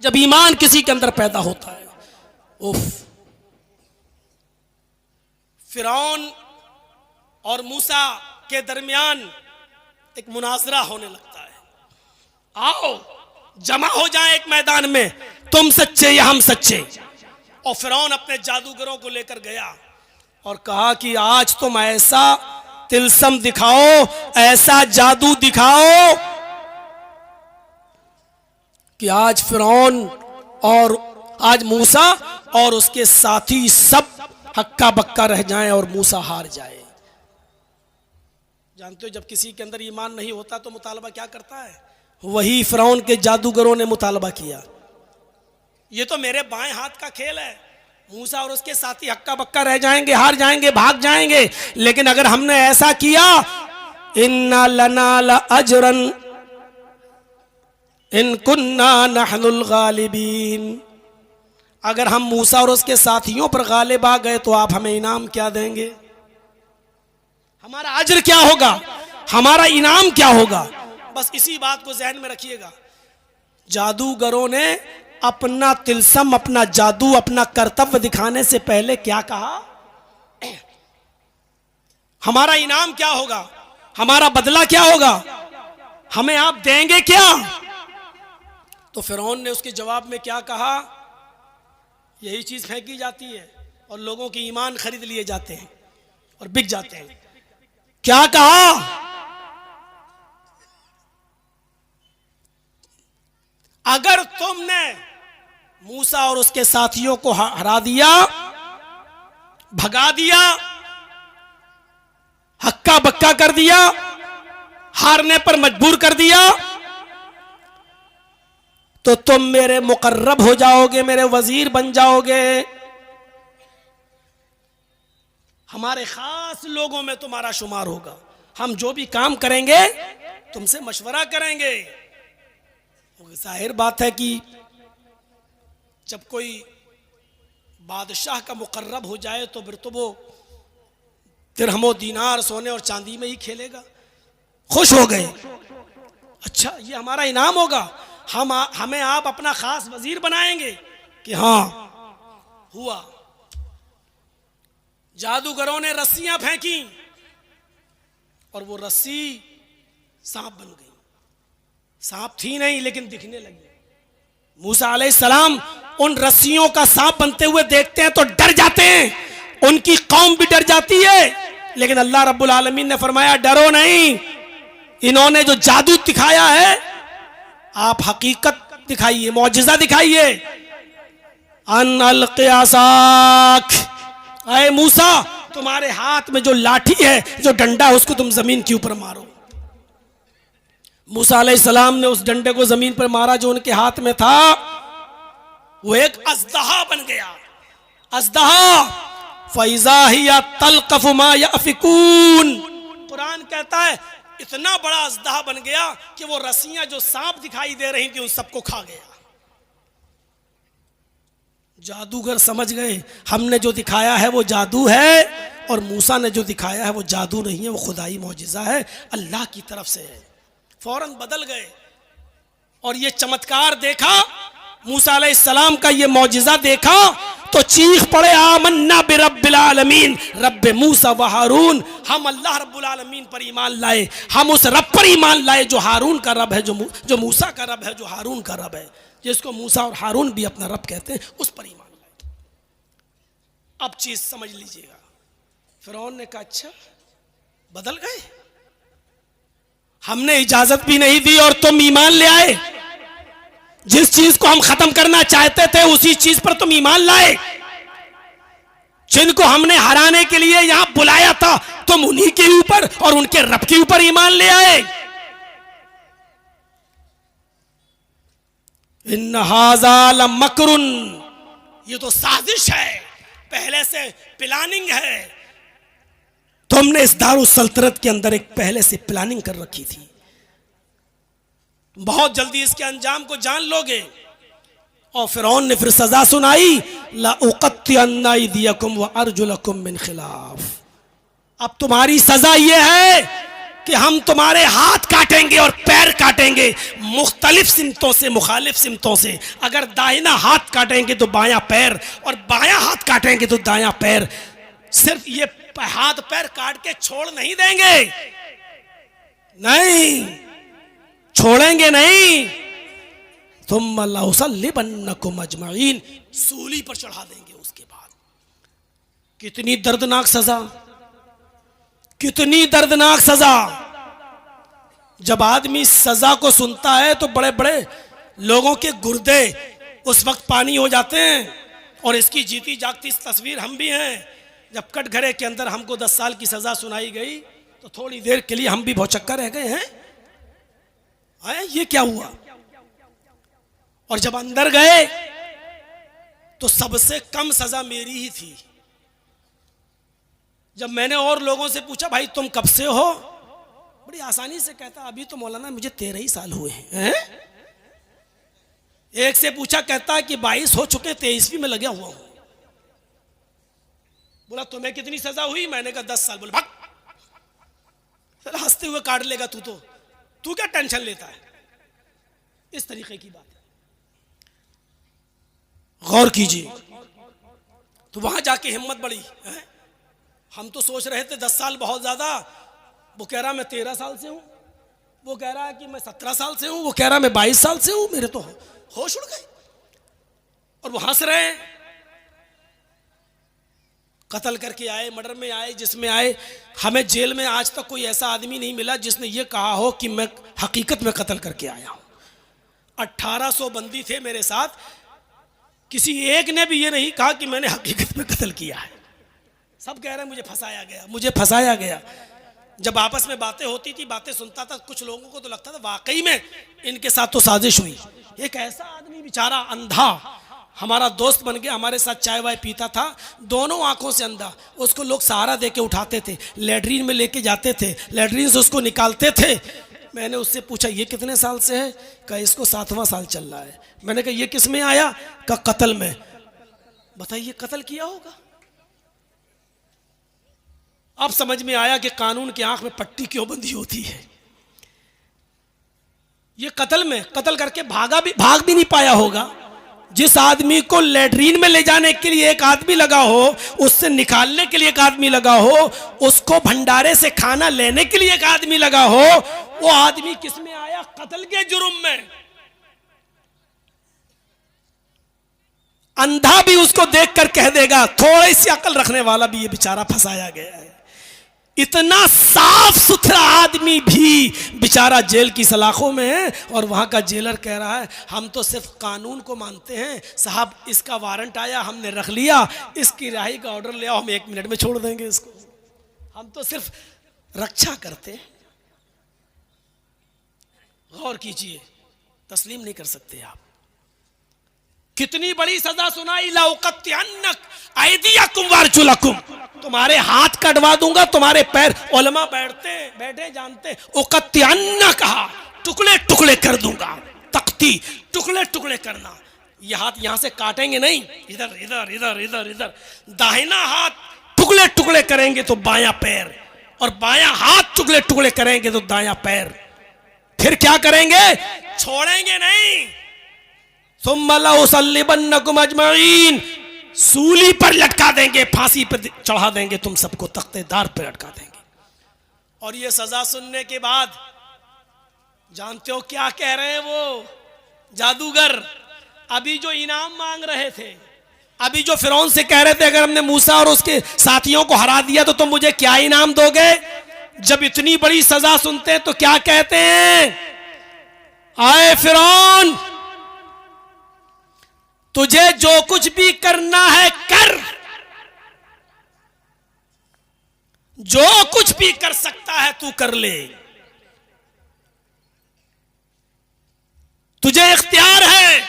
जब ईमान किसी के अंदर पैदा होता है? उफ, फिरौन और मूसा के दरमियान एक मुनाजरा होने लगता है। आओ जमा हो जाए एक मैदान में, तुम सच्चे या हम सच्चे। और फिरौन अपने जादूगरों को लेकर गया और कहा कि आज तुम ऐसा तिलस्म दिखाओ, ऐसा जादू दिखाओ कि आज फिरौन और आज मूसा और उसके साथी सब हक्का बक्का रह जाएं और मूसा हार जाए। जानते हो, जब किसी के अंदर ईमान नहीं होता तो मुतालबा क्या करता है? वही फिरौन के जादूगरों ने मुतालबा किया, ये तो मेरे बाएं हाथ का खेल है, मूसा और उसके साथी हक्का बक्का रह जाएंगे, हार जाएंगे, भाग जाएंगे। लेकिन अगर हमने ऐसा किया, इन्ना लना लअजरन इन कुन्ना नहनुल गालिबीन, अगर हम मूसा और उसके साथियों पर गालिब आ गए तो आप हमें इनाम क्या देंगे? हमारा अजर क्या होगा? हमारा इनाम क्या होगा? बस इसी बात को जहन में रखिएगा। जादूगरों ने अपना तिलस्म, अपना जादू, अपना कर्तव्य दिखाने से पहले क्या कहा? हमारा इनाम क्या होगा? हमारा बदला क्या होगा? हमें आप देंगे क्या? तो फिरौन ने उसके जवाब में क्या कहा? यही चीज फेंकी जाती है और लोगों के ईमान खरीद लिए जाते हैं और बिक जाते हैं। क्या कहा? अगर तुमने मूसा और उसके साथियों को हरा दिया, भगा दिया, हक्का बक्का कर दिया, हारने पर मजबूर कर दिया, तो तुम मेरे मुकर्रब हो जाओगे, मेरे वजीर बन जाओगे, हमारे खास लोगों में तुम्हारा शुमार होगा। हम जो भी काम करेंगे तुमसे मशवरा करेंगे। जाहिर बात है कि जब कोई बादशाह का मुकर्रब हो जाए तो फिर तो वो दिरहमो दीनार सोने और चांदी में ही खेलेगा। खुश हो गए, अच्छा ये हमारा इनाम होगा, हमें आप अपना खास वजीर बनाएंगे कि हाँ हुआ। जादूगरों ने रस्सियां फेंकी और वो रस्सी सांप बन गई। सांप थी नहीं लेकिन दिखने लगी। मूसा अलैहिस्सलाम उन रस्सियों का सांप बनते हुए देखते हैं तो डर जाते हैं, उनकी कौम भी डर जाती है। लेकिन अल्लाह रब्बुल आलमीन ने फरमाया डरो नहीं, इन्होंने जो जादू दिखाया है आप हकीकत दिखाइए, मौजिजा दिखाइए। अन अलक़ियासाक, ऐ मूसा तुम्हारे हाथ में जो लाठी है, जो डंडा है, उसको तुम जमीन के ऊपर मारो। मूसा अलैहिस्सलाम ने उस डंडे को जमीन पर मारा जो उनके हाथ में था, वो एक अज़दहा बन गया। अज़दहा फ़इज़ा हिया तल्क़फ़ु मा यअफ़िकून, कुरान कहता है इतना बड़ा अज़दहा बन गया कि वो रस्सियां जो सांप दिखाई दे रही थी उन सबको खा गया। जादूगर समझ गए हमने जो दिखाया है वो जादू है, और मूसा ने जो दिखाया है वो जादू नहीं है, वो खुदाई मौजिज़ा है, अल्लाह की तरफ से है। फौरन बदल गए और ये चमत्कार देखा, मूसा अलैहिस्सलाम का ये मौजिज़ा देखा तो चीख पड़े, आमन्ना बिरब्बिल आलमीन, रब्बे मूसा व हारून, हम अल्लाह रब्बुल आलमीन पर ईमान लाए, हम उस रब पर ईमान लाए जो हारून का रब है, जो मूसा का रब है, जो हारून का रब है, जिसको मूसा और हारून भी अपना रब कहते हैं, उस पर ईमान लाए। अब चीज समझ लीजिएगा, फिरौन ने कहा अच्छा बदल गए, हमने इजाजत भी नहीं दी और तुम ईमान ले आए, जिस चीज को हम खत्म करना चाहते थे उसी चीज पर तुम ईमान लाए, जिनको हमने हराने के लिए यहां बुलाया था तुम उन्हीं के ऊपर और उनके रब के ऊपर ईमान ले आए। इन हाज़ा लमकरुन, ये तो साजिश है, पहले से प्लानिंग है, तुमने इस दारुस सल्तनत के अंदर एक पहले से प्लानिंग कर रखी थी, बहुत जल्दी इसके अंजाम को जान लोगे। और फिरौन ने फिर सजा सुनाई, ला उक़त्तिअन्ना अयदियकुम व अर्जुलकुम मिन खिलाफ, अब तुम्हारी सजा यह है कि हम तुम्हारे हाथ काटेंगे और पैर काटेंगे मुख्तलिफ सिमतों से, मुखालिफ सिमतों से। अगर दाहिना हाथ काटेंगे तो बायां पैर, और बायां हाथ काटेंगे तो दायां पैर। सिर्फ ये हाथ पैर काट के छोड़ नहीं देंगे, नहीं छोड़ेंगे नहीं, तुम लउसल्लिबन्नकुम अजमईन, सूली पर चढ़ा देंगे। उसके बाद कितनी दर्दनाक सजा, कितनी दर्दनाक सजा। जब आदमी सजा को सुनता है तो बड़े बड़े लोगों के गुर्दे उस वक्त पानी हो जाते हैं, और इसकी जीती जागती तस्वीर हम भी हैं। जब कटघरे के अंदर हमको 10 साल की सजा सुनाई गई तो थोड़ी देर के लिए हम भी भौचक्का रह गए हैं, ये क्या हुआ। और जब अंदर गए तो सबसे कम सजा मेरी ही थी। जब मैंने और लोगों से पूछा भाई तुम कब से हो, बड़ी आसानी से कहता अभी तो मौलाना मुझे 13 ही साल हुए हैं। एक से पूछा, कहता कि 22 हो चुके, 23वीं में लगा हुआ हूं। बोला तुम्हें कितनी सजा हुई, मैंने कहा 10 साल। बोला भाग, हंसते हुए काट लेगा तू क्या टेंशन लेता है। इस तरीके की बात है, गौर कीजिए। तो वहां जाके हिम्मत बढ़ी है? हम तो सोच रहे थे 10 साल बहुत ज्यादा, वो कह रहा मैं 13 साल से हूं, वो कह रहा है कि मैं 17 साल से हूं, वो कह रहा मैं 22 साल से हूं। मेरे तो होश उड़ गए और वो हंस रहे हैं। कत्ल करके आए, मर्डर में आए, जिसमें आए, हमें जेल में आज तक कोई ऐसा आदमी नहीं मिला जिसने ये कहा हो कि मैं हकीकत में कत्ल करके आया हूं। 1800 बंदी थे मेरे साथ, किसी एक ने भी ये नहीं कहा कि मैंने हकीकत में कत्ल किया है। सब कह रहे हैं मुझे फंसाया गया, मुझे फंसाया गया। जब आपस में बातें होती थी, बातें सुनता था, कुछ लोगों को तो लगता था वाकई में इनके साथ तो साजिश हुई। एक ऐसा आदमी बेचारा अंधा हमारा दोस्त बन गया, हमारे साथ चाय वाय पीता था, दोनों आंखों से अंधा। उसको लोग सहारा दे के उठाते थे, लेटरीन में लेके जाते थे, लेटरीन से उसको निकालते थे। मैंने उससे पूछा ये कितने साल से है, कहा इसको 7वां साल चल रहा है। मैंने कहा ये किस में आया, कहा कत्ल में। बताइए कत्ल किया होगा। अब समझ में आया कि कानून की आंख में पट्टी क्यों बंधी होती है। ये कत्ल में, कत्ल करके भाग भी नहीं पाया होगा। जिस आदमी को लेटरीन में ले जाने के लिए एक आदमी लगा हो, उससे निकालने के लिए एक आदमी लगा हो, उसको भंडारे से खाना लेने के लिए एक आदमी लगा हो, वो आदमी किस में आया, कत्ल के जुर्म में। अंधा भी उसको देखकर कह देगा, थोड़ी सी अकल रखने वाला भी ये बेचारा फंसाया गया है। इतना साफ सुथरा आदमी भी बेचारा जेल की सलाखों में है, और वहां का जेलर कह रहा है हम तो सिर्फ कानून को मानते हैं साहब, इसका वारंट आया हमने रख लिया, इसकी रिहाई का ऑर्डर ले आओ, हम 1 मिनट में छोड़ देंगे इसको, हम तो सिर्फ रक्षा करते हैं। गौर कीजिए, तस्लीम नहीं कर सकते आप। कितनी बड़ी सजा सुनाई, लाउक़त्तिअन्नक अयदियकुम वारजुलकुम, तुम्हारे हाथ कटवा दूंगा, तुम्हारे पैर। उलमा बैठे जानते, उक़त्तिअन्न कहा, टुकड़े टुकड़े कर दूंगा, तख्ती टुकड़े टुकड़े करना। ये हाथ यहां से काटेंगे नहीं, इधर इधर इधर इधर इधर। दाहिना हाथ टुकड़े टुकड़े करेंगे तो बायां पैर, और बायां हाथ टुकड़े टुकड़े करेंगे तो दायां पैर। फिर क्या करेंगे? छोड़ेंगे नहीं। सुम्मा लउसल्लिबन्नकुम अजमईन, सूली पर लटका देंगे, फांसी पर चढ़ा देंगे, तुम सबको तख्तेदार पर लटका देंगे। और ये सजा सुनने के बाद जानते हो क्या कह रहे हैं वो जादूगर? अभी जो इनाम मांग रहे थे, अभी जो फिरौन से कह रहे थे अगर हमने मूसा और उसके साथियों को हरा दिया तो तुम मुझे क्या इनाम दोगे, जब इतनी बड़ी सजा सुनते हैं तो क्या कहते हैं? आए फिरौन, तुझे जो कुछ भी करना है कर, जो कुछ भी कर सकता है तू कर ले, तुझे इख्तियार है,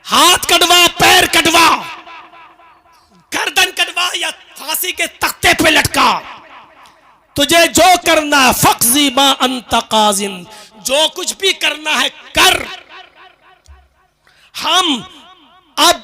हाथ कटवा, पैर कटवा, गर्दन कटवा या फांसी के तख्ते पे लटका, तुझे जो करना है। फक्जी मा अंत काजिन, जो कुछ भी करना है कर। हम अब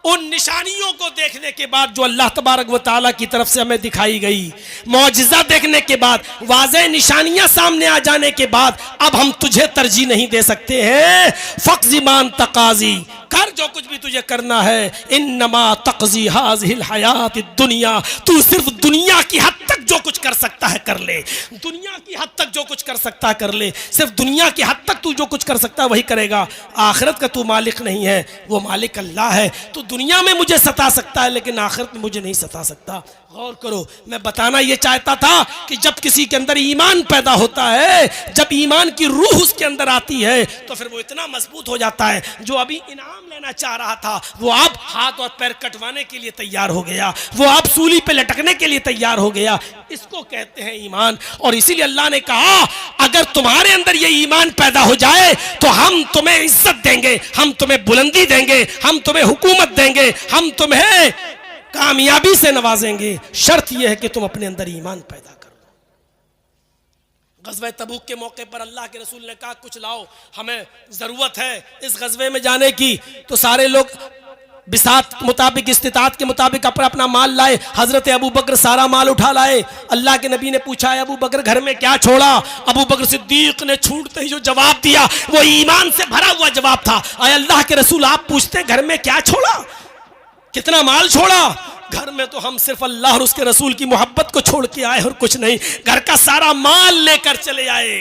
उन निशानियों को देखने के बाद जो अल्लाह तबारक व तआला की तरफ से हमें दिखाई गई, मौजिज़ा देखने के बाद, वाज़ेह निशानियां सामने आ जाने के बाद, अब हम तुझे तरजीह नहीं दे सकते हैं। फ़क़्ज़ी मा अंत क़ाज़ी, कर जो कुछ भी तुझे करना है। इन्नमा तक़ज़ी हाज़िहिल हयात दुनिया, तू सिर्फ दुनिया की हद तक जो कुछ कर सकता है कर ले, दुनिया की हद तक जो कुछ कर सकता है कर ले, सिर्फ दुनिया की हद तक तू जो कुछ कर सकता है वही करेगा। आखिरत का तू मालिक नहीं है, वो मालिक अल्लाह है। तो दुनिया में मुझे सता सकता है लेकिन आखिरत में मुझे नहीं सता सकता। गौर करो, मैं बताना ये चाहता था कि जब किसी के अंदर ईमान पैदा होता है, जब ईमान की रूह उसके अंदर आती है तो फिर वो इतना मजबूत हो जाता है, जो अभी इनाम लेना चाह रहा था वो अब हाथ और पैर कटवाने के लिए तैयार हो गया, वो अब सूली पे लटकने के लिए तैयार हो गया। इसको कहते हैं ईमान। और इसीलिए अल्लाह ने कहा अगर तुम्हारे अंदर ये ईमान पैदा हो जाए तो हम तुम्हें इज्जत देंगे, हम तुम्हें बुलंदी देंगे, हम तुम्हें हुकूमत देंगे, हम तुम्हें कामयाबी से नवाजेंगे। शर्त यह है कि तुम अपने अंदर ईमान पैदा करो। गज़वे तबूक के मौके पर अल्लाह के रसूल ने कहा कुछ लाओ, हमें जरूरत है इस गज़वे में जाने की। तो सारे लोग बिसात मुताबिक, इस्तिताअत के मुताबिक अपना अपना माल लाए। हजरत अबू बकर सारा माल उठा लाए। अल्लाह के नबी ने पूछा है अबू बकर घर में क्या छोड़ा? अबू बकर सिद्दीक ने छूटते ही जो जवाब दिया वो ईमान से भरा हुआ जवाब था। आए अल्लाह के रसूल आप पूछते घर में क्या छोड़ा, कितना माल छोड़ा? घर में तो हम सिर्फ अल्लाह और उसके रसूल की मोहब्बत को छोड़ के आए और कुछ नहीं। घर का सारा माल लेकर चले आए,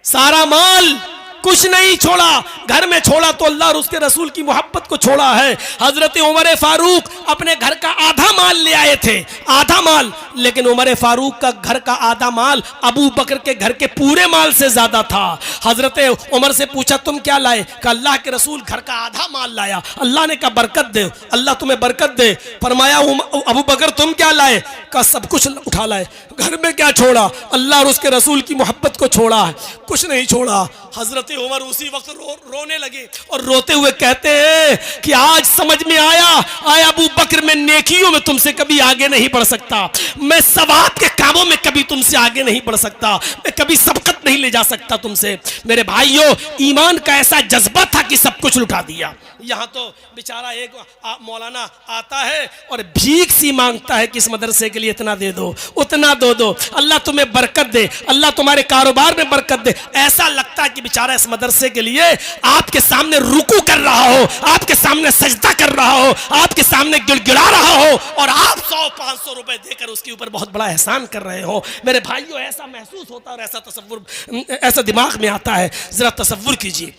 सारा माल, कुछ नहीं छोड़ा। घर में छोड़ा तो अल्लाह और उसके रसूल की मोहब्बत को छोड़ा है। हजरत उमर फारूक अपने घर का आधा माल ले आए थे, आधा माल, लेकिन उमर फारूक का घर का आधा माल अबू बकर के घर के पूरे माल से ज्यादा था। हजरत उमर से पूछा तुम क्या लाए? कहा अल्लाह के रसूल घर का आधा माल लाया। अल्लाह ने कहा बरकत दे, अल्लाह तुम्हें बरकत दे। फरमाया अबू बकर तुम क्या लाए? कहा सब कुछ उठा लाए। घर में क्या छोड़ा? अल्लाह और उसके रसूल की मोहब्बत को छोड़ा है, कुछ नहीं छोड़ा। हजरत उमर उसी वक्त रोने लगे और रोते हुए कहते हैं कि आज समझ में आया अबू बकर मैं नेकियों में तुमसे कभी आगे नहीं बढ़ सकता, मैं सवाब के कामों में कभी तुमसे आगे नहीं बढ़ सकता, मैं कभी सबकत नहीं ले जा सकता तुमसे। मेरे भाइयों, ईमान का ऐसा जज्बा था कि सब कुछ लुटा दिया। यहाँ तो बेचारा एक मौलाना आता है और भीख सी मांगता है कि इस मदरसे के लिए इतना दे दो, उतना दो। अल्लाह तुम्हें बरकत दे, अल्लाह तुम्हारे कारोबार में बरकत दे। ऐसा लगता है कि बेचारा इस मदरसे के लिए आपके सामने रुकू कर रहा हो, आपके सामने सजदा कर रहा हो, आपके सामने गिड़गिड़ा रहा हो और आप 100-500 रुपए देकर उसके ऊपर बहुत बड़ा एहसान कर रहे हो। मेरे भाइयों, ऐसा महसूस होता है और ऐसा तसव्वुर, ऐसा दिमाग में आता है। जरा तसव्वुर कीजिए,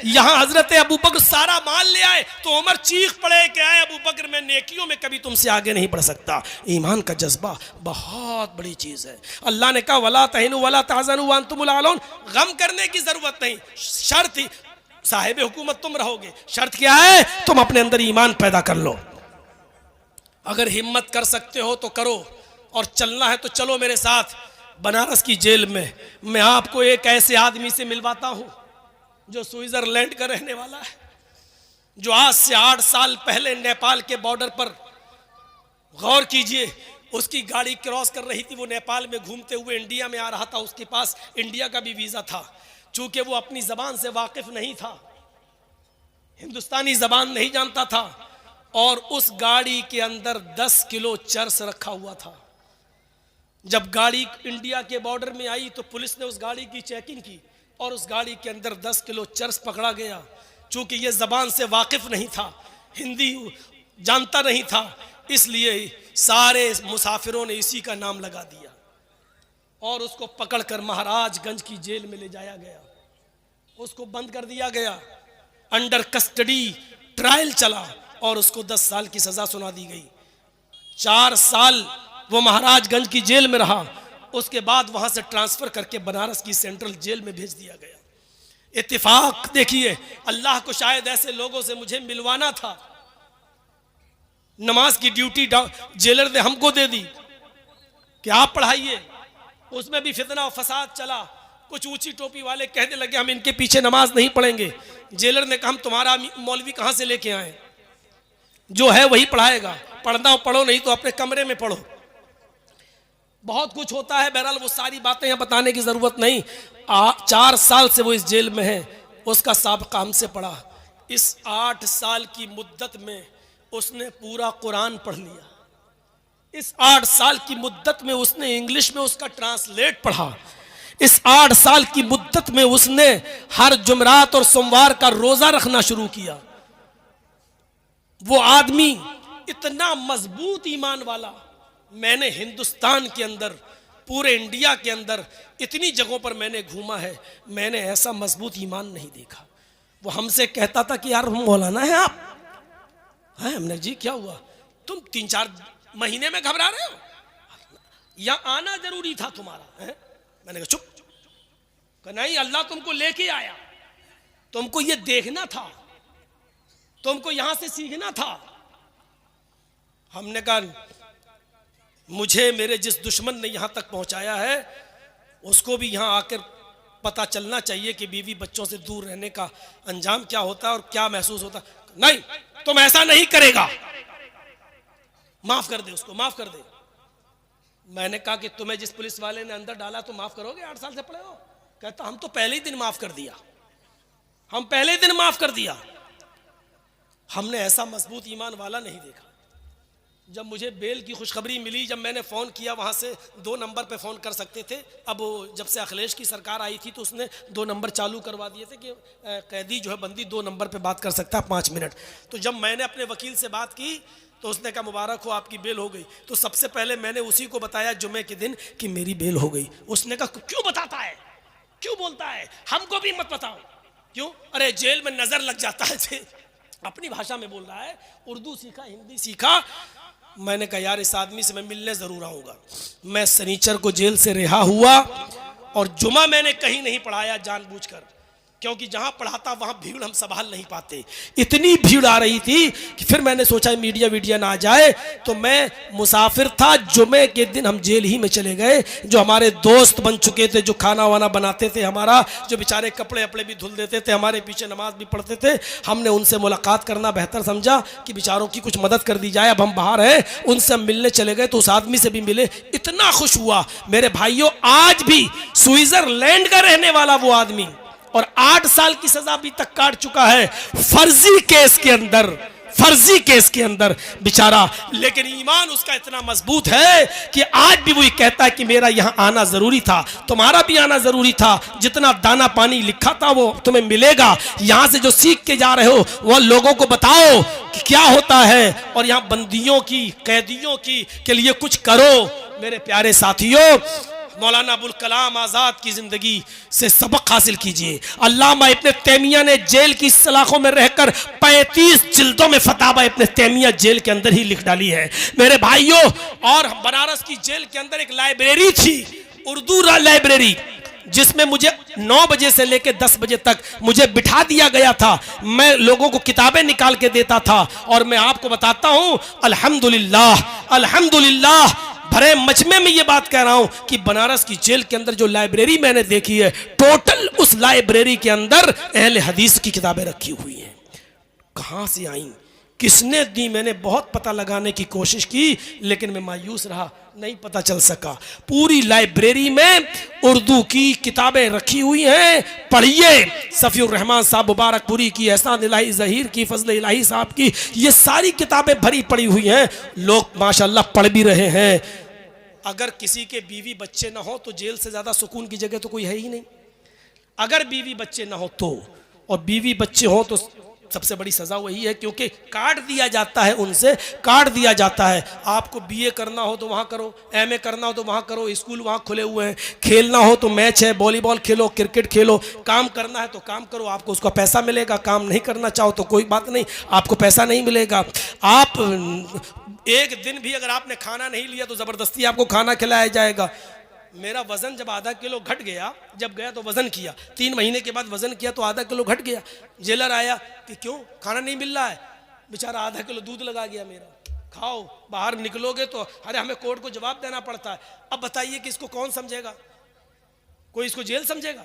यहाँ हजरत अबू बकर सारा माल ले आए तो उमर चीख पड़े कि आए अबू बकर मैं नेकियों में कभी तुमसे आगे नहीं बढ़ सकता। ईमान का जज्बा बहुत बड़ी चीज है। अल्लाह ने कहा वला तहिनु वला तहज़नु व अंतुमुल आलौन, गम करने की जरूरत नहीं, शर्त ही साहिब हुकूमत तुम रहोगे। शर्त क्या है? तुम अपने अंदर ईमान पैदा कर लो। अगर हिम्मत कर सकते हो तो करो, और चलना है तो चलो मेरे साथ बनारस की जेल में। मैं आपको एक ऐसे आदमी से मिलवाता हूं जो स्विट्जरलैंड का रहने वाला है, जो आज से 8 साल पहले नेपाल के बॉर्डर पर, गौर कीजिए, उसकी गाड़ी क्रॉस कर रही थी, वो नेपाल में घूमते हुए इंडिया में आ रहा था, उसके पास इंडिया का भी वीजा था। चूंकि वो अपनी जबान से वाकिफ नहीं था, हिंदुस्तानी जबान नहीं जानता था, और उस गाड़ी के अंदर 10 किलो चर्स रखा हुआ था। जब गाड़ी इंडिया के बॉर्डर में आई तो पुलिस ने उस गाड़ी की चेकिंग की और उस गाड़ी के अंदर 10 किलो चर्स पकड़ा गया। चूंकि ये ज़बान से वाकिफ नहीं था, हिंदी जानता नहीं था, इसलिए सारे मुसाफिरों ने इसी का नाम लगा दिया और उसको पकड़कर महाराजगंज की जेल में ले जाया गया। उसको बंद कर दिया गया, अंडर कस्टडी ट्रायल चला और उसको 10 साल की सज़ा सुना दी गई। 4 साल वो महाराजगंज की जेल में रहा। उसके बाद वहां से ट्रांसफर करके बनारस की सेंट्रल जेल में भेज दिया गया। इत्तेफाक देखिए, अल्लाह को शायद ऐसे लोगों से मुझे मिलवाना था। नमाज की ड्यूटी जेलर ने हमको दे दी कि आप पढ़ाइए। उसमें भी फितना और फसाद चला। कुछ ऊंची टोपी वाले कहने लगे हम इनके पीछे नमाज नहीं पढ़ेंगे। जेलर ने कहा हम तुम्हारा मौलवी कहां से लेके आए, जो है वही पढ़ाएगा, पढ़ना हो पढ़ो, नहीं तो अपने कमरे में पढ़ो। बहुत कुछ होता है। बहरहाल वो सारी बातें यहाँ बताने की जरूरत नहीं। 4 साल से वो इस जेल में है। उसका साबिक़ा हमसे पढ़ा। इस 8 साल की मुद्दत में उसने पूरा कुरान पढ़ लिया। इस 8 साल की मुद्दत में उसने इंग्लिश में उसका ट्रांसलेट पढ़ा। इस 8 साल की मुद्दत में उसने हर जुमरात और सोमवार का रोजा रखना शुरू किया। वो आदमी इतना मजबूत ईमान वाला, मैंने हिंदुस्तान के अंदर, पूरे इंडिया के अंदर इतनी जगहों पर मैंने घूमा है, मैंने ऐसा मजबूत ईमान नहीं देखा। वो हमसे कहता था कि यार मौलाना है आप हैं? हमने जी क्या हुआ, तुम 3-4 महीने में घबरा रहे हो, यहाँ आना जरूरी था तुम्हारा है? मैंने कहा चुप। कहा नहीं, अल्लाह तुमको लेके आया, तुमको ये देखना था, तुमको यहां से सीखना था। हमने कहा मुझे मेरे जिस दुश्मन ने यहां तक पहुंचाया है उसको भी यहां आकर पता चलना चाहिए कि बीवी बच्चों से दूर रहने का अंजाम क्या होता है और क्या महसूस होता है। नहीं, तुम ऐसा नहीं करेगा, माफ कर दे उसको, माफ कर दे। मैंने कहा कि तुम्हें जिस पुलिस वाले ने अंदर डाला तो माफ करोगे? 8 साल से पड़े हो। कहता हम तो पहले ही दिन माफ कर दिया, हम पहले ही दिन माफ कर दिया। हमने ऐसा मजबूत ईमान वाला नहीं देखा। जब मुझे बेल की खुशखबरी मिली, जब मैंने फ़ोन किया, वहाँ से 2 नंबर पे फ़ोन कर सकते थे। अब जब से अखिलेश की सरकार आई थी तो उसने 2 नंबर चालू करवा दिए थे कि कैदी जो है बंदी 2 नंबर पे बात कर सकता है 5 मिनट। तो जब मैंने अपने वकील से बात की तो उसने कहा मुबारक हो आपकी बेल हो गई। तो सबसे पहले मैंने उसी को बताया जुमे के दिन कि मेरी बेल हो गई। उसने कहा क्यों बताता है, क्यों बोलता है, हमको भी मत बताओ। क्यों? अरे जेल में नज़र लग जाता है। अपनी भाषा में बोल रहा है, उर्दू सीखा, हिंदी सीखा। मैंने कहा यार इस आदमी से मैं मिलने ज़रूर आऊँगा। मैं शनिचर को जेल से रिहा हुआ और जुमा मैंने कहीं नहीं पढ़ाया जानबूझकर, क्योंकि जहाँ पढ़ाता वहाँ भीड़ हम संभाल नहीं पाते। इतनी भीड़ आ रही थी कि फिर मैंने सोचा मीडिया ना आ जाए, तो मैं मुसाफिर था। जुमे के दिन हम जेल ही में चले गए। जो हमारे दोस्त बन चुके थे, जो खाना वाना बनाते थे हमारा, जो बेचारे कपड़े अपड़े भी धुल देते थे, हमारे पीछे नमाज भी पढ़ते थे, हमने उनसे मुलाकात करना बेहतर समझा कि बेचारों की कुछ मदद कर दी जाए। अब हम बाहर हैं, उनसे हम मिलने चले गए तो उस आदमी से भी मिले। इतना खुश हुआ मेरे भाइयों। आज भी स्विट्जरलैंड का रहने वाला वो आदमी, और 8 साल की सजा अभी तक काट चुका है फर्जी केस के अंदर बेचारा। लेकिन ईमान उसका इतना मजबूत है कि आज भी वही कहता है कि मेरा यहां आना जरूरी था, तुम्हारा भी आना जरूरी था। जितना दाना पानी लिखा था वो तुम्हें मिलेगा। यहां से जो सीख के जा रहे हो वो लोगों को बताओ कि क्या होता है, और यहां बंदियों की, कैदियों की के लिए कुछ करो। मेरे प्यारे साथियों, मौलाना अबुल कलाम आज़ाद की ज़िंदगी से सबक हासिल कीजिए। अल्लामा इब्न तैमिया ने जेल की सलाखों में रहकर 35 जिल्दों में फतावा इब्न तैमिया जेल के अंदर ही लिख डाली है मेरे भाइयों। और बनारस की जेल के अंदर एक लाइब्रेरी थी, उर्दू लाइब्रेरी, जिसमें मुझे 9 बजे से लेकर 10 बजे तक मुझे बिठा दिया गया था। मैं लोगों को किताबें निकाल के देता था। और मैं आपको बताता हूँ अल्हम्दुलिल्लाह, अल्हम्दुलिल्लाह, भरे मजमे में ये बात कह रहा हूं कि बनारस की जेल के अंदर जो लाइब्रेरी मैंने देखी है, टोटल उस लाइब्रेरी के अंदर अहले हदीस की किताबें रखी हुई हैं। कहां से आई? किसने दी? मैंने बहुत पता लगाने की कोशिश की, लेकिन मैं मायूस रहा, नहीं पता चल सका। पूरी लाइब्रेरी में उर्दू की किताबें रखी हुई हैं, पढ़िए। सफ़ीउर रहमान साहब मुबारकपुरी की, एहसान इलाही ज़हीर की, फजल इलाही साहब की, ये सारी किताबें भरी पड़ी हुई हैं, लोग माशाल्लाह पढ़ भी रहे हैं। अगर किसी के बीवी बच्चे ना हो तो जेल से ज़्यादा सुकून की जगह तो कोई है ही नहीं। अगर बीवी बच्चे ना हो तो, और बीवी बच्चे हो तो सबसे बड़ी सज़ा वही है, क्योंकि काट दिया जाता है, उनसे काट दिया जाता है। आपको बीए करना हो तो वहाँ करो, एमए करना हो तो वहाँ करो, स्कूल वहाँ खुले हुए हैं, खेलना हो तो मैच है, वॉलीबॉल खेलो, क्रिकेट खेलो, काम करना है तो काम करो, आपको उसका पैसा मिलेगा। काम नहीं करना चाहो तो कोई बात नहीं, आपको पैसा नहीं मिलेगा। आप एक दिन भी अगर आपने खाना नहीं लिया तो ज़बरदस्ती आपको खाना खिलाया जाएगा। मेरा वज़न जब आधा किलो घट गया, जब गया तो वज़न किया, 3 महीने के बाद वज़न किया तो आधा किलो घट गया। जेलर आया कि क्यों खाना नहीं मिल रहा है, बेचारा आधा किलो दूध लगा गया मेरा, खाओ, बाहर निकलोगे तो अरे हमें कोर्ट को जवाब देना पड़ता है। अब बताइए कि इसको कौन समझेगा? कोई इसको जेल समझेगा?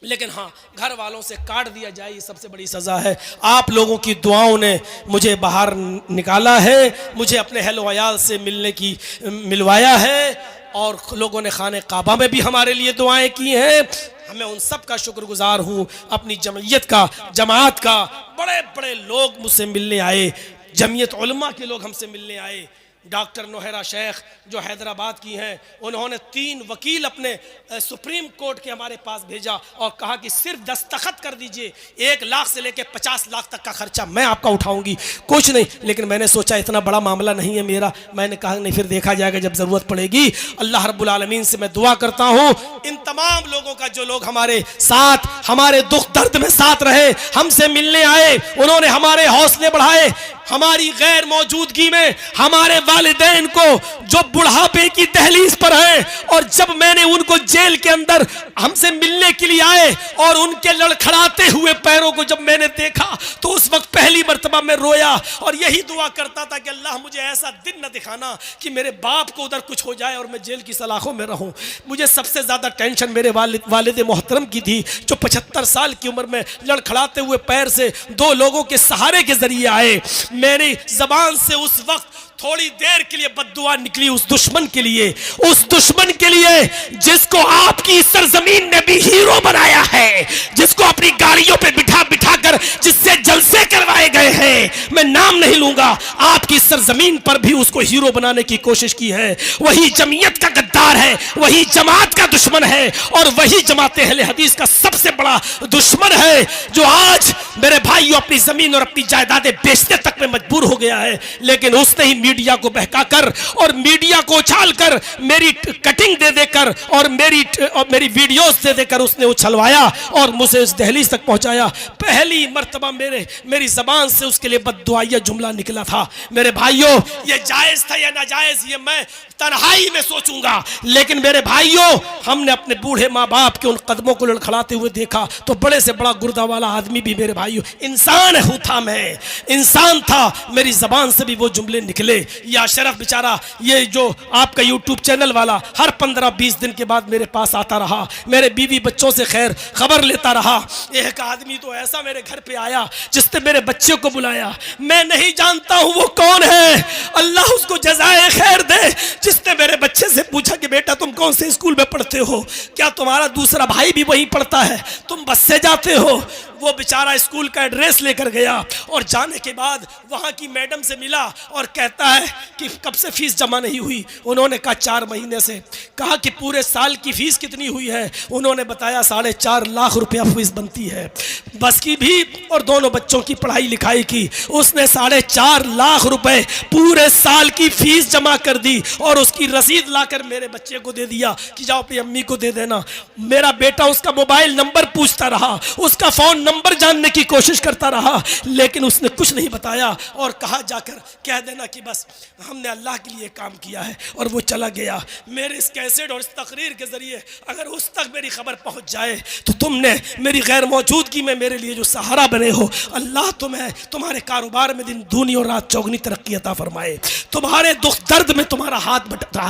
लेकिन हाँ, घर वालों से काट दिया जाए, ये सबसे बड़ी सज़ा है। आप लोगों की दुआओं ने मुझे बाहर निकाला है, मुझे अपने अहल वयाल से मिलवाया है, और लोगों ने खाने काबा में भी हमारे लिए दुआएं की हैं। मैं उन सब का शुक्रगुजार हूँ, अपनी जमयत का, जमात का। बड़े बड़े लोग मुझसे मिलने आए, जमयत उलमा के लोग हमसे मिलने आए। डॉक्टर नोहरा शेख जो हैदराबाद की हैं, उन्होंने 3 वकील अपने सुप्रीम कोर्ट के हमारे पास भेजा और कहा कि सिर्फ दस्तखत कर दीजिए, 1 लाख से लेकर 50 लाख तक का खर्चा मैं आपका उठाऊंगी, कुछ नहीं। लेकिन मैंने सोचा इतना बड़ा मामला नहीं है मेरा, मैंने कहा नहीं, फिर देखा जाएगा जब ज़रूरत पड़ेगी। अल्लाह रब्बुल आलमीन से मैं दुआ करता हूँ इन तमाम लोगों का, जो लोग हमारे साथ, हमारे दुख दर्द में साथ रहे, हमसे मिलने आए, उन्होंने हमारे हौसले बढ़ाए। हमारी गैर मौजूदगी में हमारे वालिदैन को, जो बुढ़ापे की दहलीज पर हैं, और जब मैंने उनको जेल के अंदर हमसे मिलने के लिए आए और उनके लड़खड़ाते हुए पैरों को जब मैंने देखा तो उस वक्त पहली मर्तबा मैं रोया और यही दुआ करता था कि अल्लाह मुझे ऐसा दिन न दिखाना कि मेरे बाप को उधर कुछ हो जाए और मैं जेल की सलाखों में रहूं। मुझे सबसे ज़्यादा टेंशन मेरे वालिद मोहतरम की थी, जो 75 साल की उम्र में लड़खड़ाते हुए पैर से 2 लोगों के सहारे के जरिए आए। मेरी जबान से उस वक्त थोड़ी देर के लिए बद्दुआ निकली उस दुश्मन के लिए, उस दुश्मन के लिए जिसको आपकी सरजमीन ने भी हीरो बनाया है, जिसको अपनी गाड़ियों पे बिठा बिठा कर जिससे जलसे करवाए गए हैं। मैं नाम नहीं लूंगा, आपकी सरजमीन पर भी उसको हीरो बनाने की कोशिश की है। वही जमीयत का गद्दार है, वही जमात का दुश्मन है, और वही जमात अहले हदीस का सबसे बड़ा दुश्मन है, जो आज मेरे भाइयों अपनी जमीन और अपनी जायदादें बेचने तक में मजबूर हो गया है। लेकिन उसने ही मीडिया को बहकाकर और मीडिया को उछालकर, मेरी कटिंग दे देकर और मेरी वीडियोस दे देकर उसने उछलवाया और मुझे इस दहलीज तक पहुंचाया। पहली मर्तबा मेरी जबान से उसके लिए बद्दुआया जुमला निकला था। मेरे भाइयों, ये जायज था या नाजायज, ये मैं तन्हाई में सोचूंगा, लेकिन मेरे भाइयों, हमने अपने बूढ़े माँ बाप के उन कदमों को लड़खड़ाते हुए देखा तो बड़े से बड़ा गुर्दा वाला आदमी भी मेरे भाइयों इंसान था, मैं इंसान था, मेरी जबान से भी वो जुमले निकले। या शरफ बेचारा, ये जो आपका यूट्यूब चैनल वाला, हर 15-20 दिन के बाद मेरे पास आता रहा, मेरे बीवी बच्चों से खैर खबर लेता रहा। एक आदमी तो ऐसा मेरे घर पे आया जिसने मेरे बच्चे को बुलाया, मैं नहीं जानता हूं वो कौन है, अल्लाह उसको जज़ाए खैर दे, जिसने मेरे बच्चे से पूछा कि बेटा तुम कौन से स्कूल में पढ़ते हो, क्या तुम्हारा दूसरा भाई भी वहीं पढ़ता है, तुम बस से जाते हो। वो बेचारा स्कूल का एड्रेस लेकर गया और जाने के बाद वहाँ की मैडम से मिला और कहता है कि कब से फीस जमा नहीं हुई। उन्होंने कहा 4 महीने से। कहा कि पूरे साल की फीस कितनी हुई है? उन्होंने बताया 4.5 लाख रुपया फीस बनती है, बस की भी और दोनों बच्चों की पढ़ाई लिखाई की। उसने 4.5 लाख रुपए पूरे साल की फीस जमा कर दी और उसकी रसीद लाकर मेरे बच्चे को दे दिया कि जाओ अपनी अम्मी को दे देना। मेरा बेटा उसका मोबाइल नंबर पूछता रहा, उसका फोन नंबर जानने की कोशिश करता रहा, लेकिन उसने कुछ नहीं बताया और कहा जाकर कह देना कि बस बस हमने अल्लाह के लिए काम किया है और वो चला गया। मेरे इस कैसेट और इस तकरीर के ज़रिए अगर उस तक मेरी खबर पहुंच जाए तो तुमने मेरी गैर मौजूदगी में मेरे लिए जो सहारा बने हो, अल्लाह तुम्हें तुम्हारे कारोबार में दिन दूनी और रात चौगनी तरक्की अता फरमाए, तुम्हारे दुख दर्द में तुम्हारा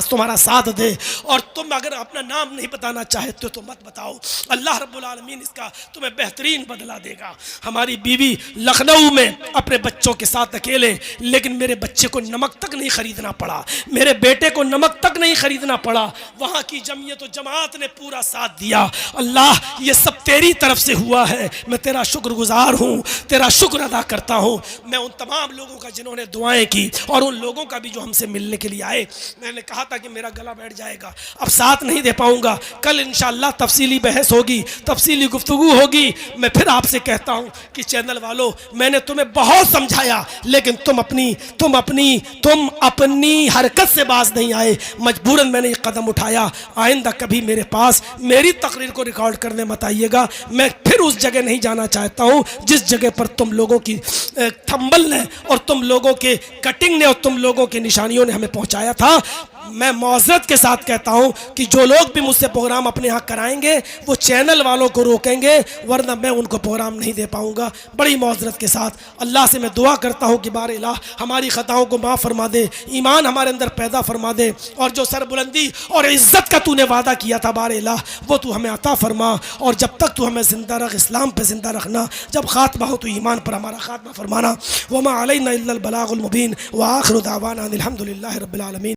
तुम्हारा साथ दे। और तुम अगर अपना नाम नहीं बताना चाहते तो मत बताओ, अल्लाह रब्बुल आलमीन इसका तुम्हें बेहतरीन बदला देगा। हमारी बीवी लखनऊ में अपने बच्चों के साथ अकेले, लेकिन मेरे बच्चे को नमक तक नहीं खरीदना पड़ा, मेरे बेटे को नमक तक नहीं खरीदना पड़ा, वहाँ की जमीयत और जमात ने पूरा साथ दिया। अल्लाह ये सब तेरी तरफ से हुआ है, मैं तेरा शुक्रगुजार हूँ, तेरा शुक्र अदा करता हूँ। मैं उन तमाम लोगों का जिन्होंने दुआएं की और उन लोगों का भी जो हमसे मिलने के लिए आए। मैंने कहा था कि मेरा गला बैठ जाएगा, अब साथ नहीं दे पाऊंगा, कल इंशाअल्लाह तफसीली बहस होगी, तफसीली गुफ्तगू होगी। मैं फिर आपसे कहता हूँ कि चैनल वालों, मैंने तुम्हें बहुत समझाया, लेकिन तुम अपनी हरकत से बाज नहीं आए, मजबूरन मैंने ये कदम उठाया। आइंदा कभी मेरे पास मेरी तकरीर को रिकॉर्ड करने मत आइएगा, मैं फिर उस जगह नहीं जाना चाहता हूँ जिस जगह पर तुम लोगों की थंबल ने और तुम लोगों के कटिंग ने और तुम लोगों की निशानियों ने हमें पहुँचाया था। मैं मौज़रत के साथ कहता हूँ कि जो लोग भी मुझसे प्रोग्राम अपने यहाँ कराएंगे वो चैनल वालों को रोकेंगे, वरना मैं उनको प्रोग्राम नहीं दे पाऊँगा। बड़ी मौज़रत के साथ अल्लाह से मैं दुआ करता हूँ कि बारे इलाह हमारी ख़ताओं को माफ़ फरमा दे, ईमान हमारे अंदर पैदा फरमा दे, और जो सरबुलंदी और इज़्ज़त का तूने वादा किया था बारे इलाह वो तू हमें अता फरमा। और जब तक तू हमें ज़िंदा रख, इस्लाम पर ज़िंदा रखना, जब ख़ात्मा हो तो ईमान पर हमारा ख़ात्मा फरमाना। वमा अलैना इल्लल बलागुल मुबीन व आखिरु दावाना अनिल हम्दुलिल्लाहि रब्बिल आलमीन।